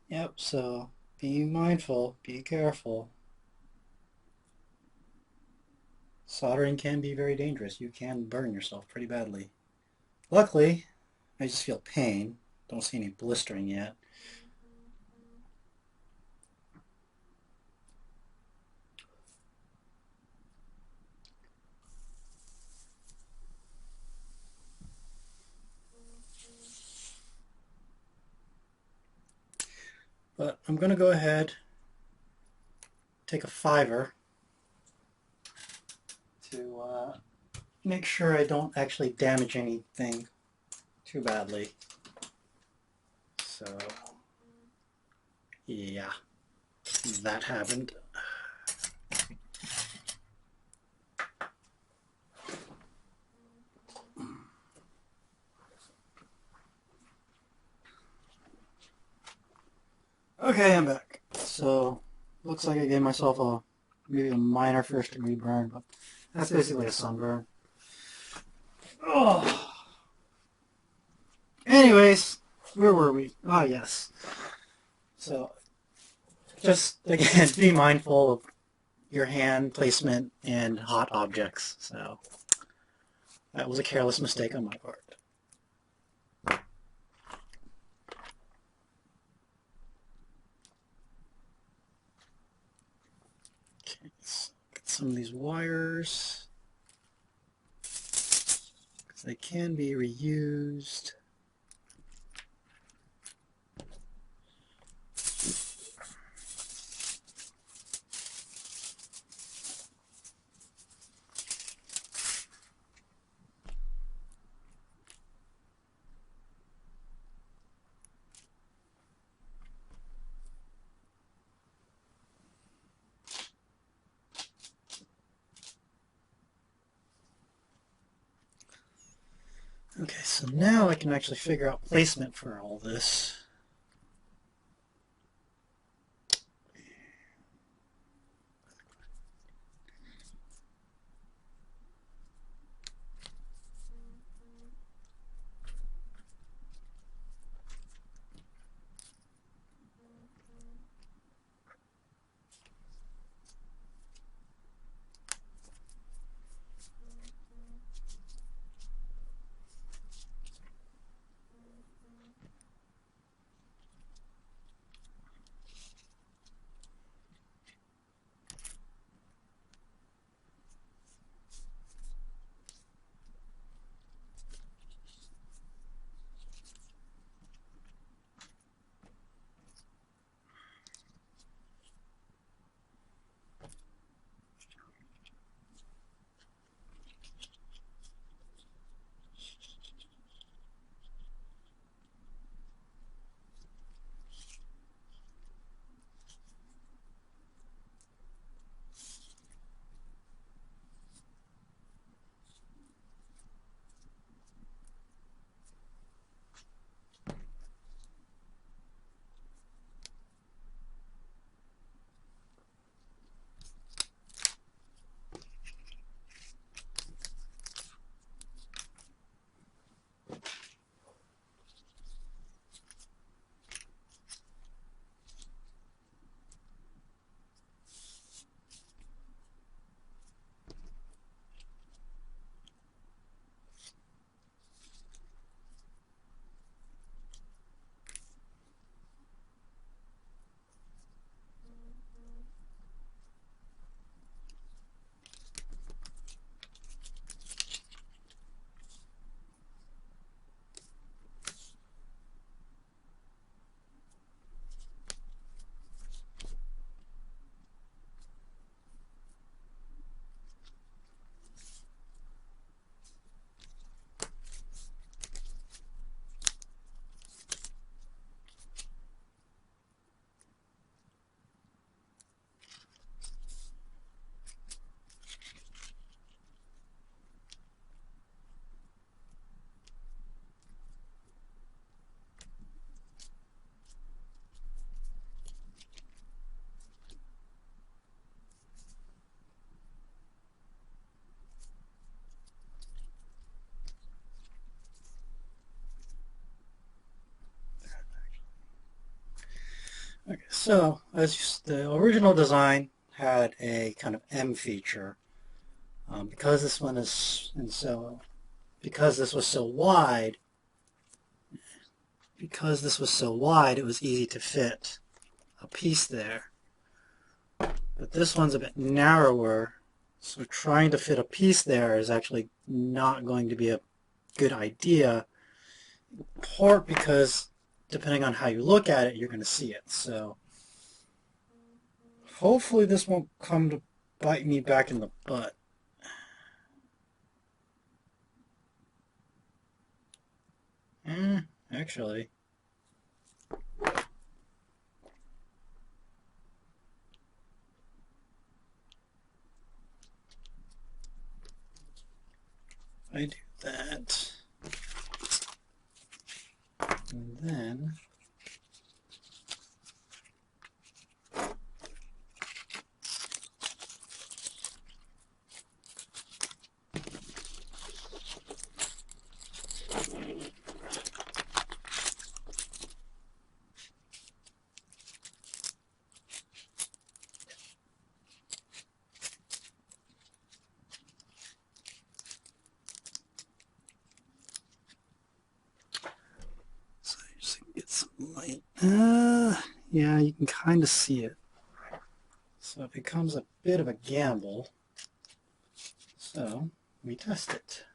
Yep, so be mindful, be careful. Soldering can be very dangerous. You can burn yourself pretty badly. Luckily, I just feel pain. Don't see any blistering yet. But I'm going to go ahead, take a 5er to make sure I don't actually damage anything too badly. So, yeah, that happened. Okay, I'm back. So, looks like I gave myself maybe a minor first degree burn, but that's basically a sunburn. Oh. Anyways, where were we? Ah, yes. So, just again, be mindful of your hand placement and hot objects. So, that was a careless mistake on my part. Okay, so get some of these wires, because they can be reused. Okay, so now I can actually figure out placement for all this. Okay, so the original design had a kind of M feature. Because this one is because this was so wide, it was easy to fit a piece there. But this one's a bit narrower, so trying to fit a piece there is actually not going to be a good idea. In part because depending on how you look at it, you're going to see it. So hopefully this won't come to bite me back in the butt. Actually. I do that. And then get some light. Yeah, you can kind of see it. So it becomes a bit of a gamble. So we test it.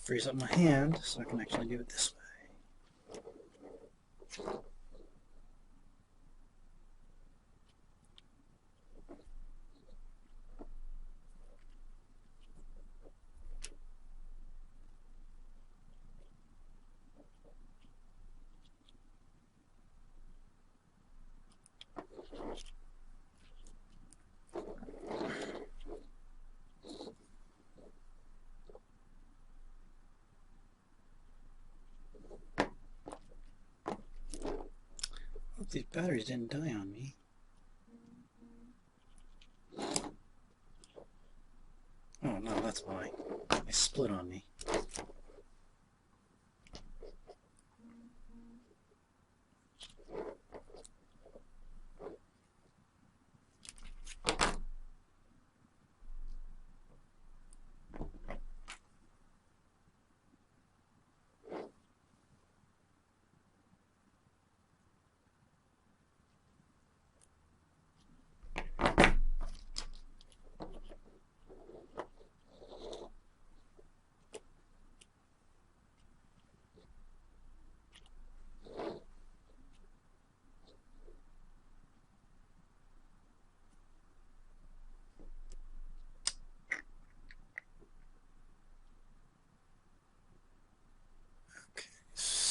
Frees up my hand so I can actually do it this way. Hope these batteries didn't die on me. Oh no, that's why. They split on me.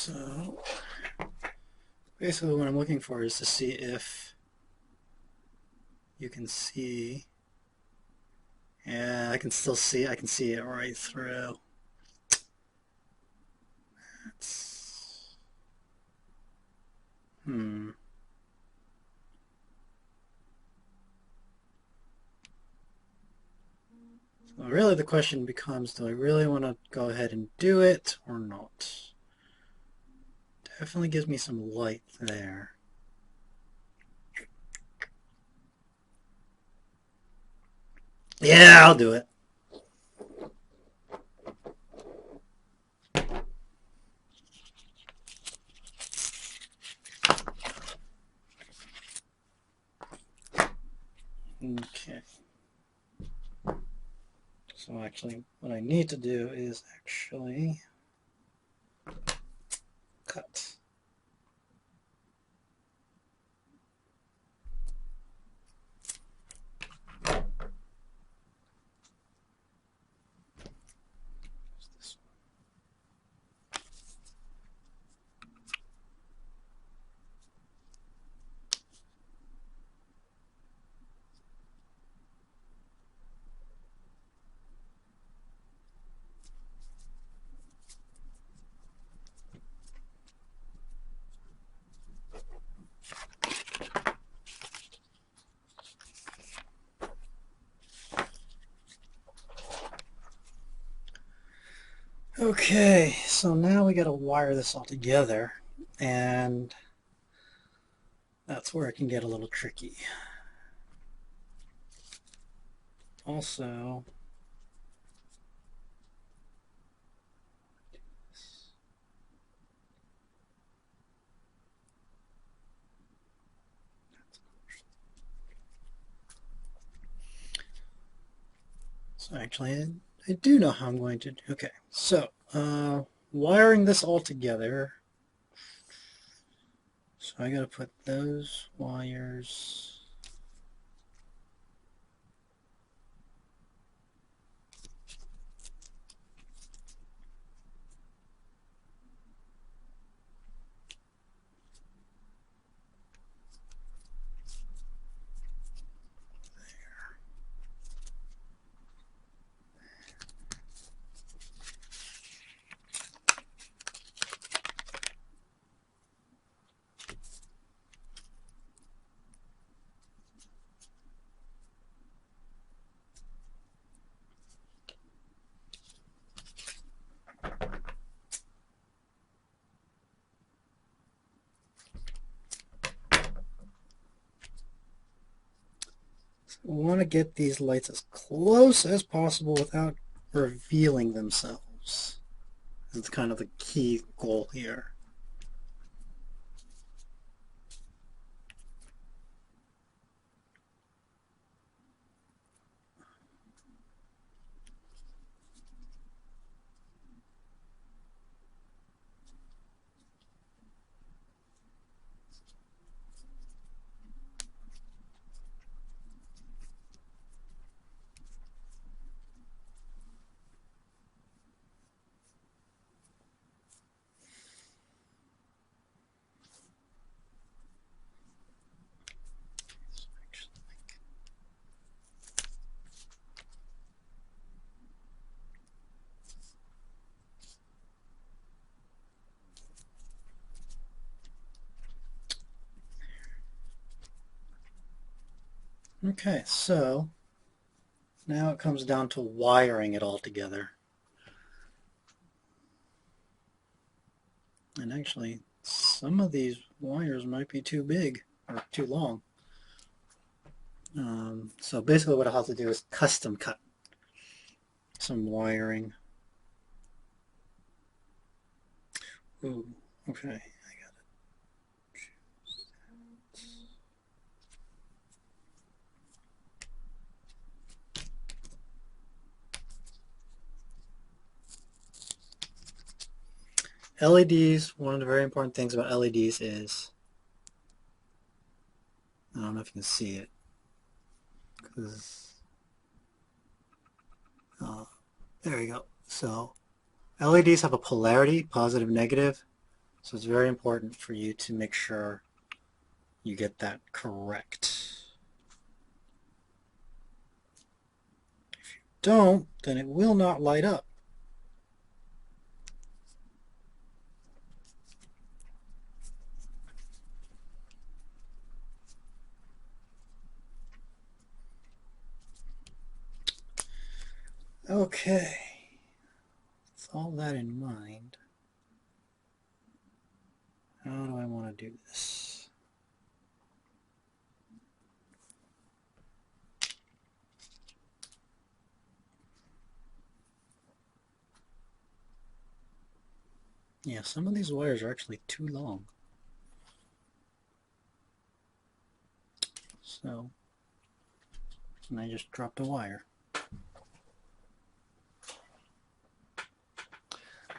So basically what I'm looking for is to see if you can see. Yeah, I can still see. I can see it right through. That's So really the question becomes, do I really want to go ahead and do it or not? Definitely gives me some light there. Yeah, I'll do it. Okay. So actually, what I need to do is actually cut. Okay, so now we got to wire this all together, and that's where it can get a little tricky. Also, so actually, I do know how I'm going to do. Okay, so wiring this all together. So I got to put those wires. We want to get these lights as close as possible without revealing themselves. That's kind of the key goal here. Okay, so now it comes down to wiring it all together. And actually, some of these wires might be too big or too long. So basically what I'll have to do is custom cut some wiring. Ooh, okay, I got it. LEDs, one of the very important things about LEDs is, I don't know if you can see it, because, there you go. So LEDs have a polarity, positive, negative, so it's very important for you to make sure you get that correct. If you don't, then it will not light up. Okay, with all that in mind, how do I want to do this? Yeah, some of these wires are actually too long. So, and I just dropped a wire.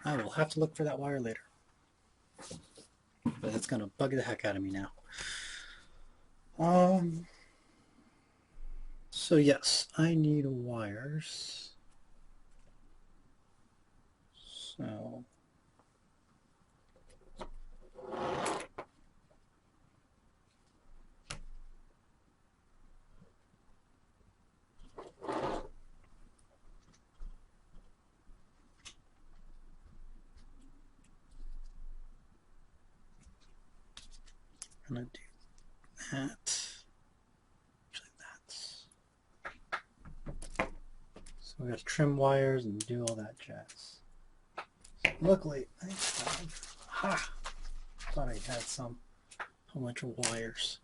I will have to look for that wire later. But it's going to bug the heck out of me now. So yes, I need wires. So I'm going to do that. Actually, that's. So we got to trim wires and do all that jazz. Luckily, I have, thought I had some, a bunch of wires.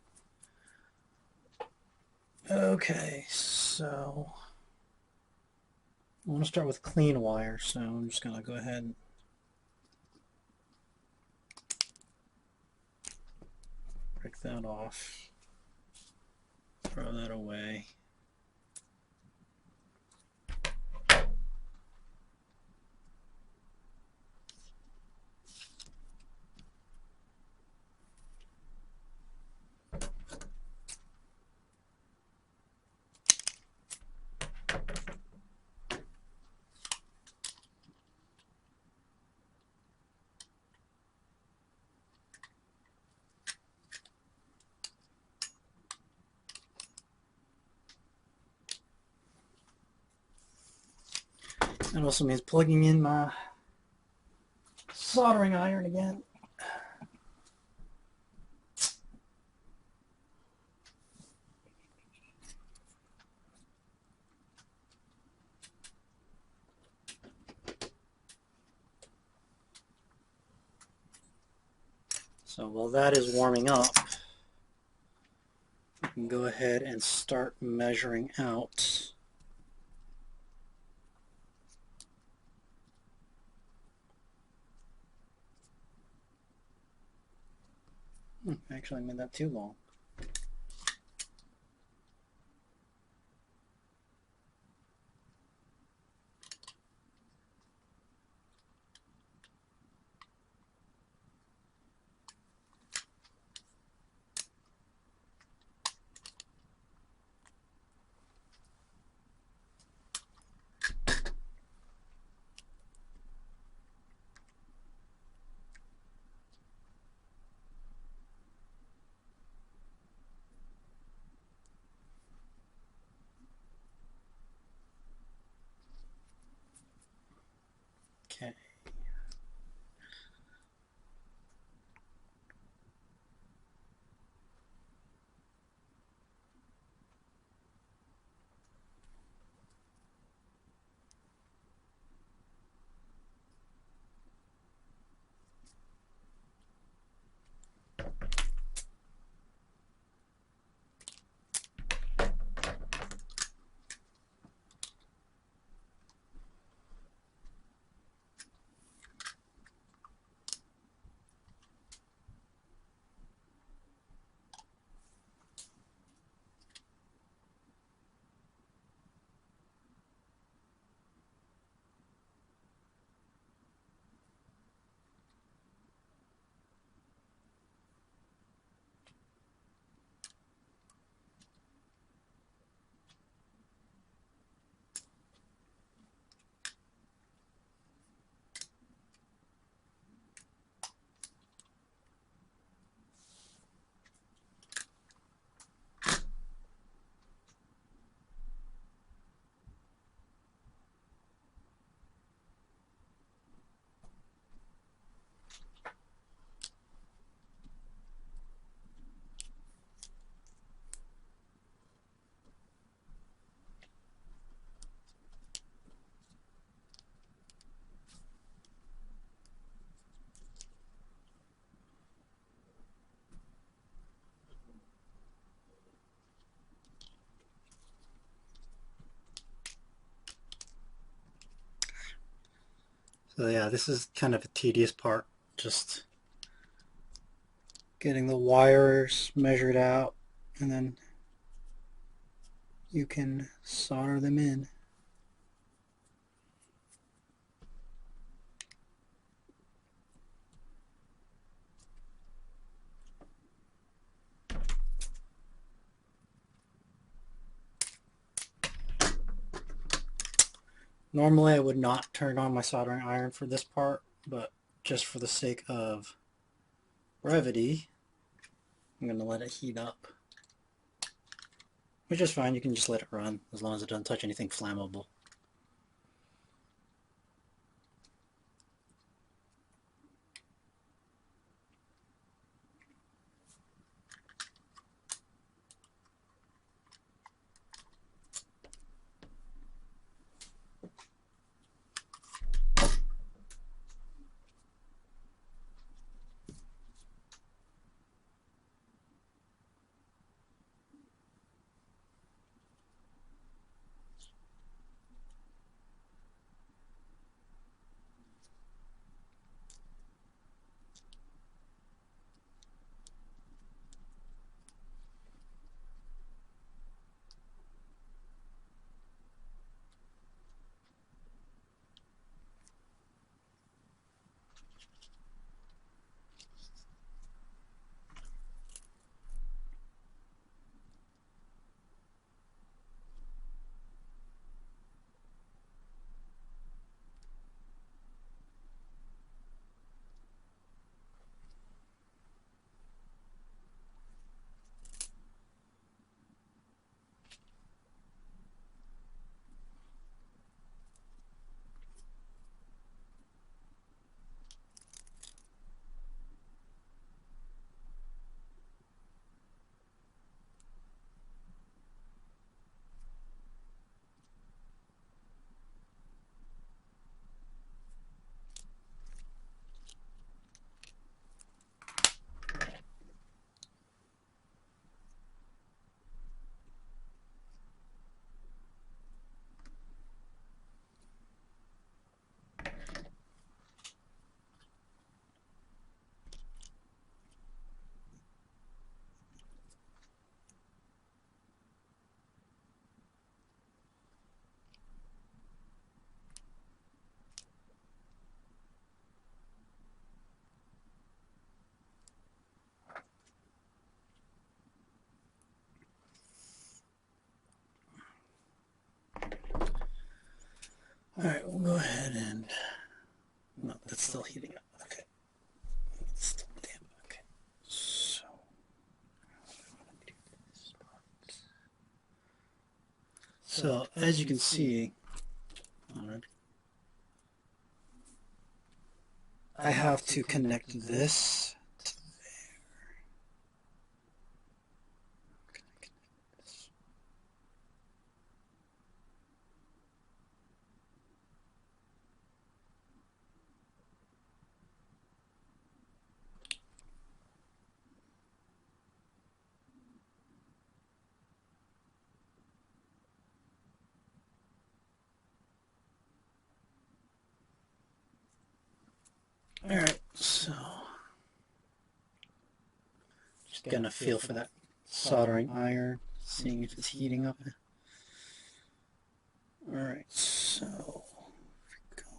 Okay, so I want to start with clean wire, so I'm just going to go ahead and break that off, throw that away. That also means plugging in my soldering iron again. So while that is warming up, we can go ahead and start measuring out actually, I made that too long. Okay. So yeah, this is kind of a tedious part, just getting the wires measured out, and then you can solder them in. Normally I would not turn on my soldering iron for this part, but just for the sake of brevity, I'm going to let it heat up. Which is fine, you can just let it run as long as it doesn't touch anything flammable. still heating up. Okay. It's still damp. Okay. So, as you can see, I have to connect this to there. Alright, so just getting a feel for that soldering iron, seeing if it's heating up. Alright, so here we go.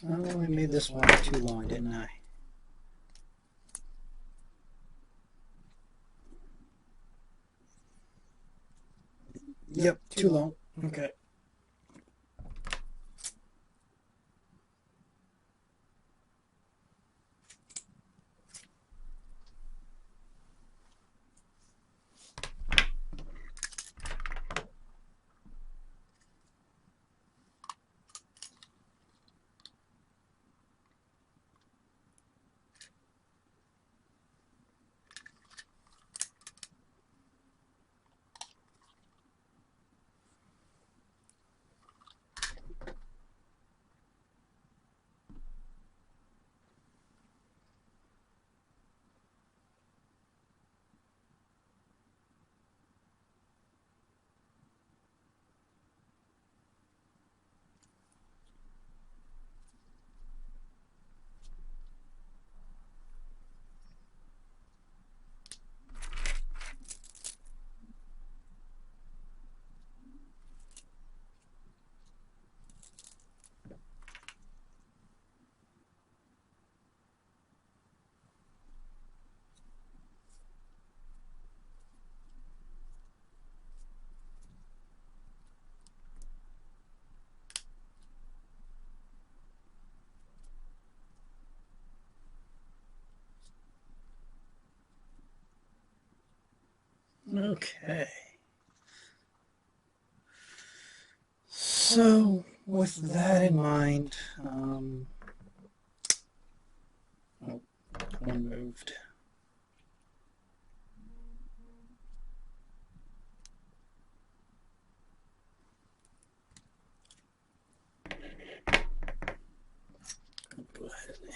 Oh, I made this wire too long, didn't I? Yep, too long. Okay. Okay. So, with that in mind, oh, one moved. Go ahead and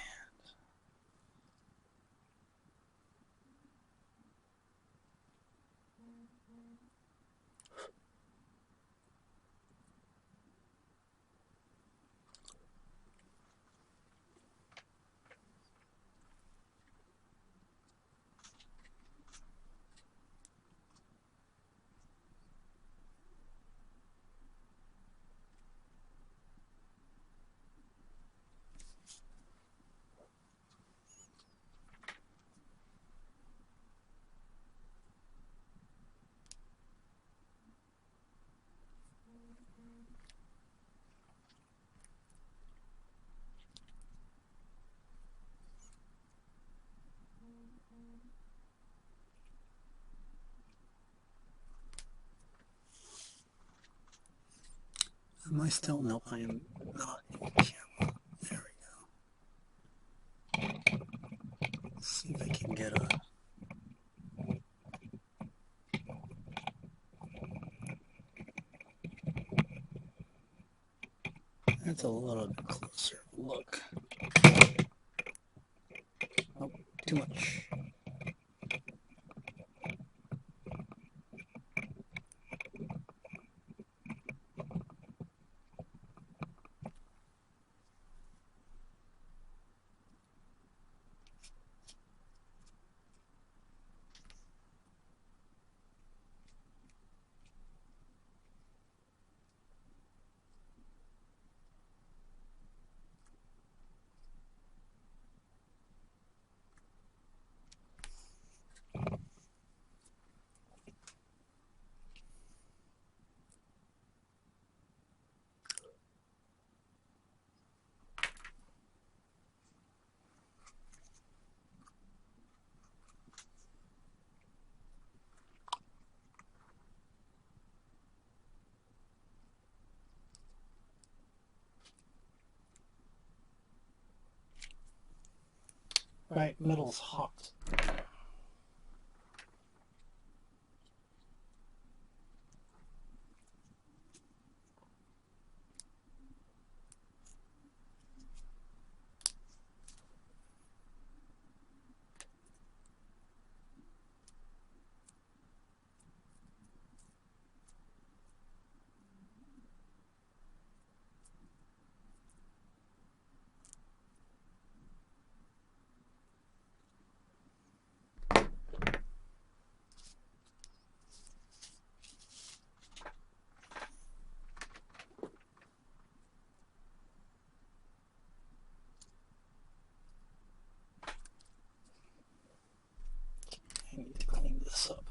am I still? No, I am not in camera. There we go. Let's see if I can get a... That's a little closer look. Oh, too much. Right, middle's hot. I need to clean this up.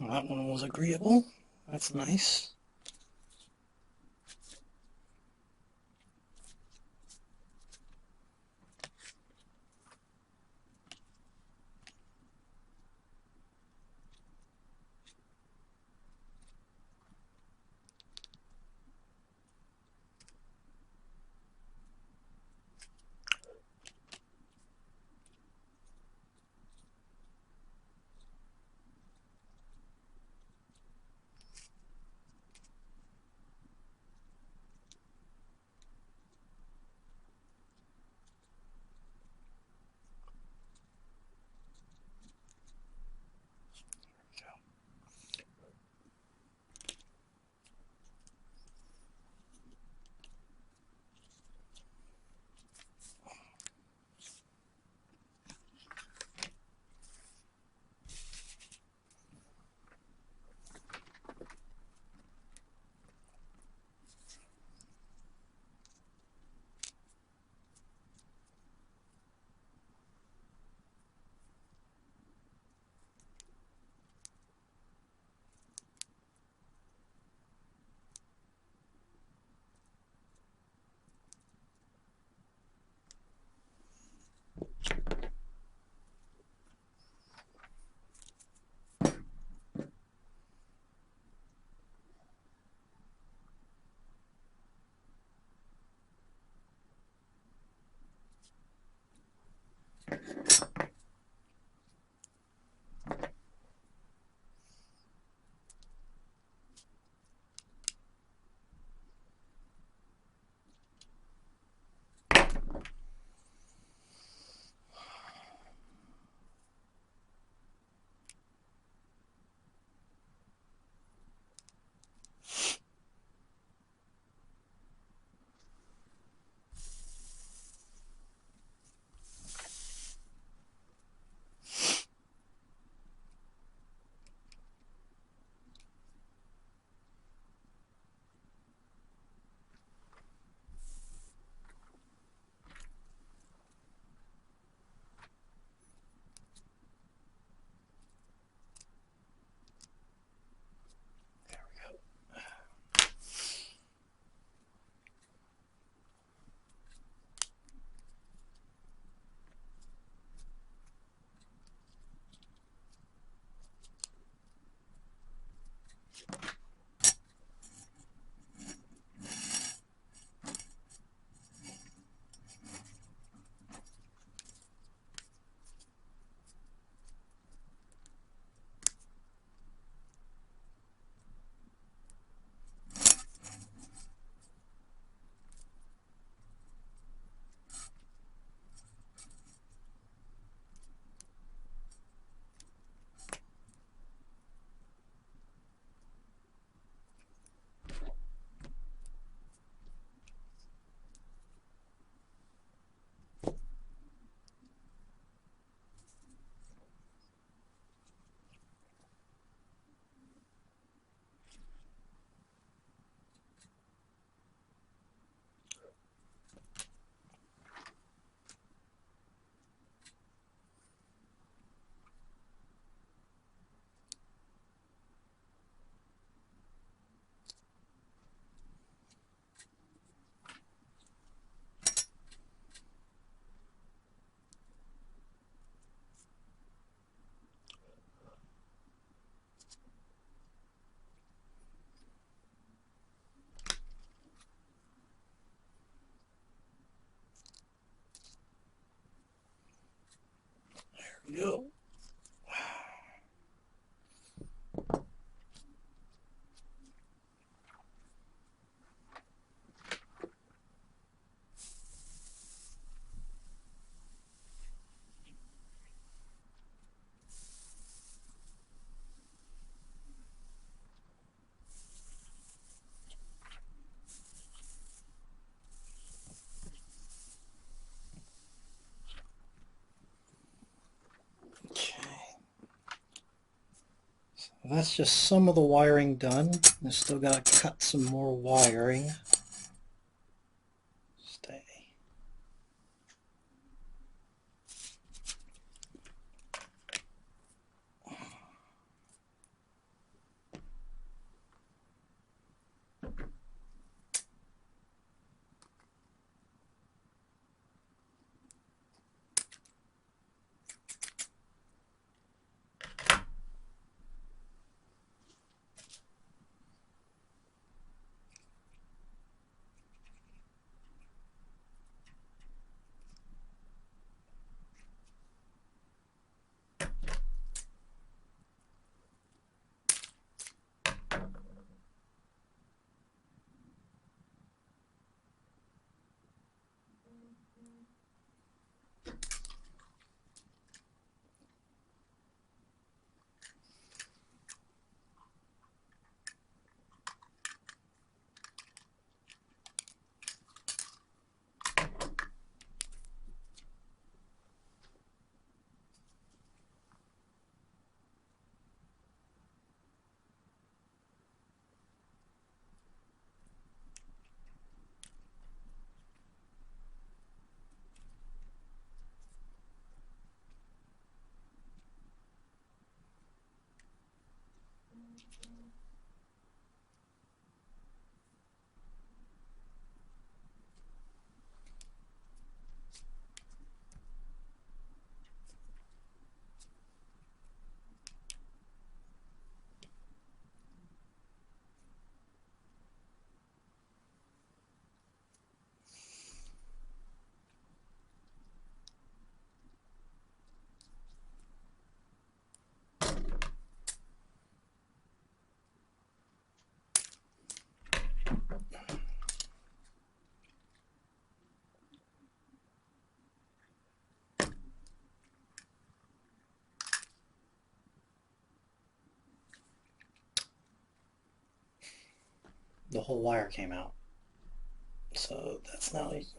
Well, that one was agreeable. That's nice. Go. That's just some of the wiring done. I still got to cut some more wiring. Stay. The whole wire came out. So that's not easy.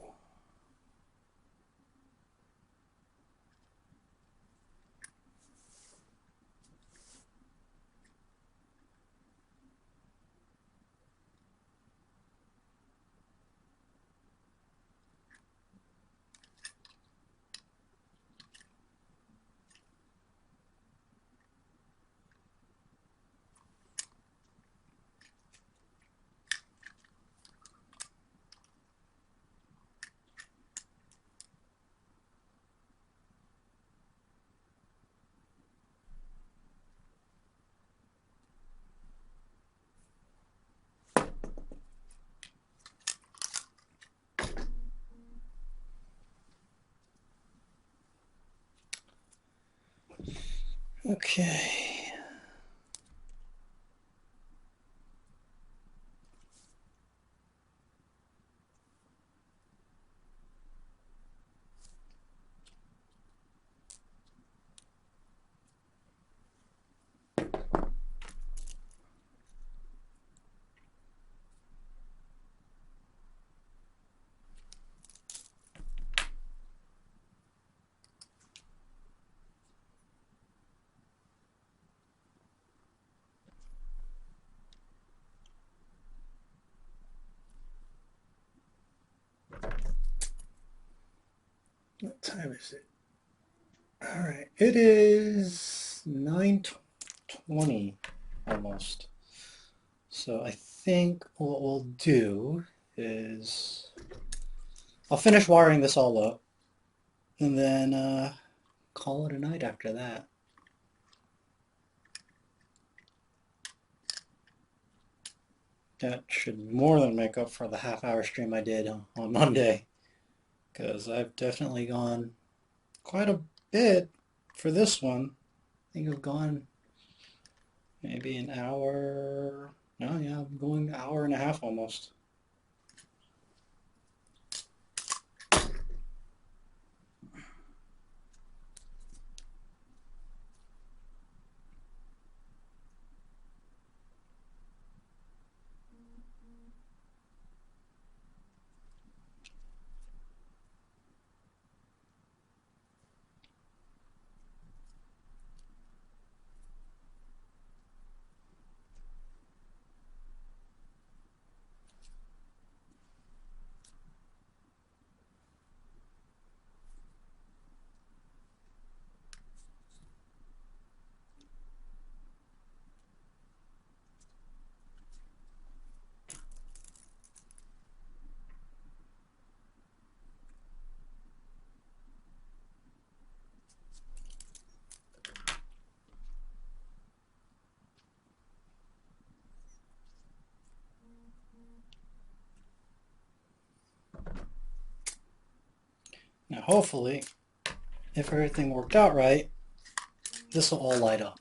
Okay. What time is it? All right, it is 9:20 almost. So I think what we'll do is I'll finish wiring this all up and then call it a night after that. That should more than make up for the half-hour stream I did on Monday, because I've definitely gone quite a bit for this one, I think I've gone maybe an hour. No, yeah, I'm going an hour and a half almost. Now, hopefully, if everything worked out right, this will all light up.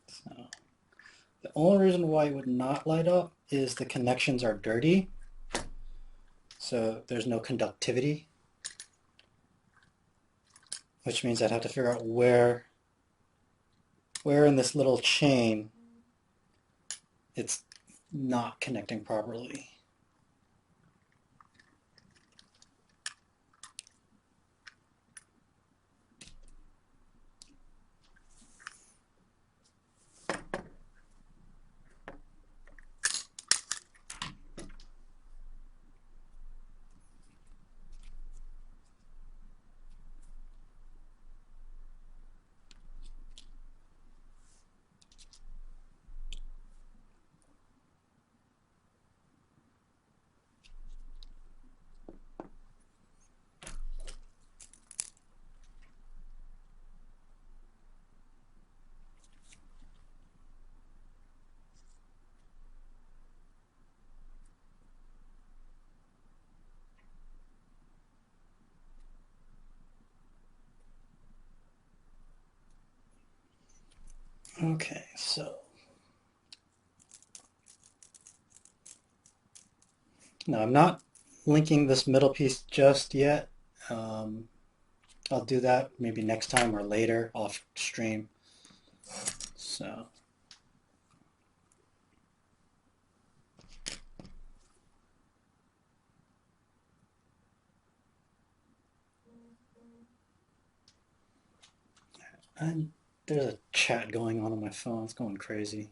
So, the only reason why it would not light up is the connections are dirty, so there's no conductivity, which means I'd have to figure out where in this little chain it's not connecting properly. Okay, so now I'm not linking this middle piece just yet. I'll do that maybe next time or later off stream. So and there's a chat going on my phone. It's going crazy.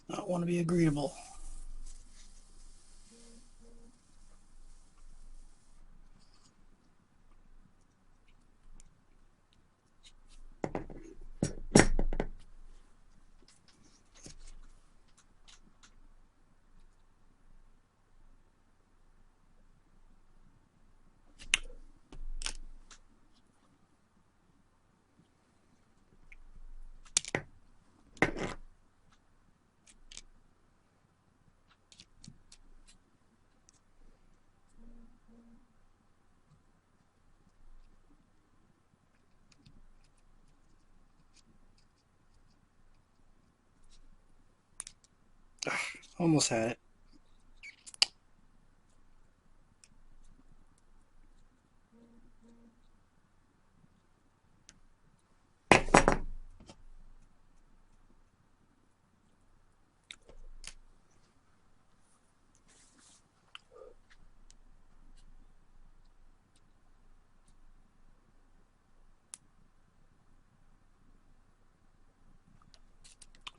I want to be agreeable. Almost had it.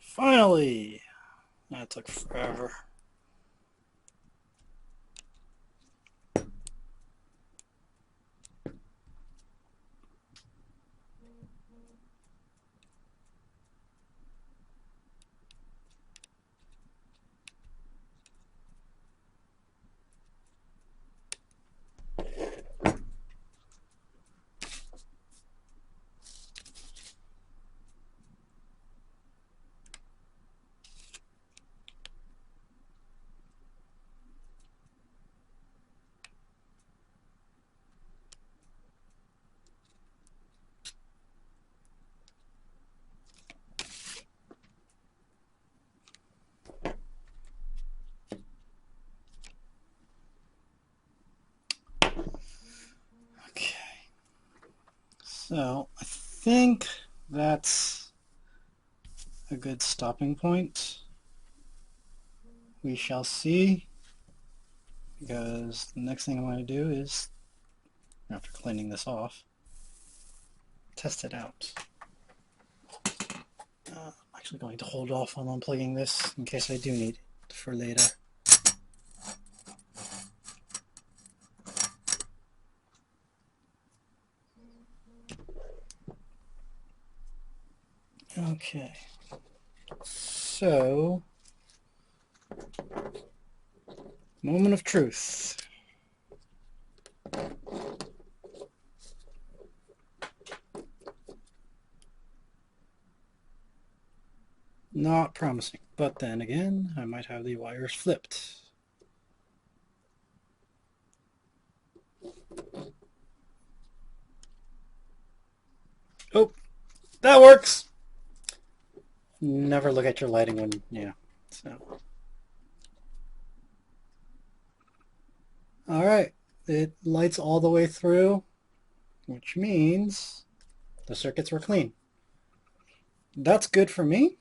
Finally! That took forever. Okay. So, I think that's a good stopping point. We shall see, because the next thing I want to do is, after cleaning this off, test it out. I'm actually going to hold off on unplugging this in case I do need it for later. Okay, so moment of truth. Not promising, but then again, I might have the wires flipped. Oh, that works! Never look at your lighting when, yeah, so. Alright, it lights all the way through, which means the circuits were clean. That's good for me.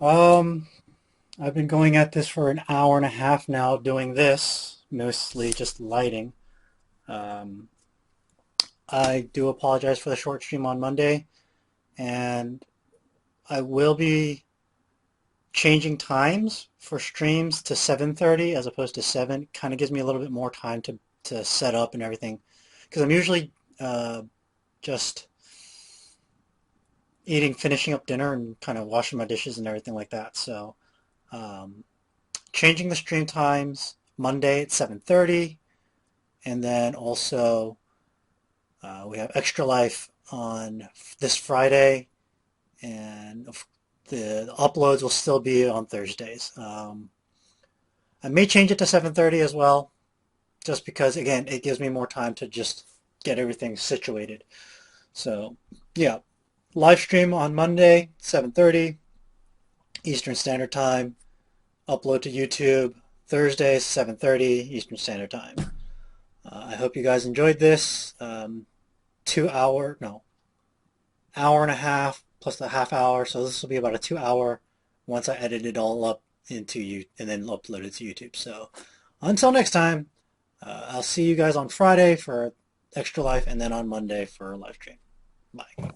I've been going at this for an hour and a half now doing this, mostly just lighting. I do apologize for the short stream on Monday, and I will be changing times for streams to 7:30 as opposed to 7. Kind of gives me a little bit more time to set up and everything, because I'm usually just finishing up dinner and kind of washing my dishes and everything like that. So changing the stream times, Monday at 7:30, and then also we have Extra Life on this Friday, and the uploads will still be on Thursdays. I may change it to 7:30 as well, just because, again, it gives me more time to just get everything situated. So, yeah, live stream on Monday, 7:30 Eastern Standard Time. Upload to YouTube Thursday, 7:30 Eastern Standard Time. I hope you guys enjoyed this. Hour and a half plus the half hour. So this will be about a 2 hour once I edit it all up into you and then upload it to YouTube. So until next time, I'll see you guys on Friday for Extra Life and then on Monday for live stream. Bye.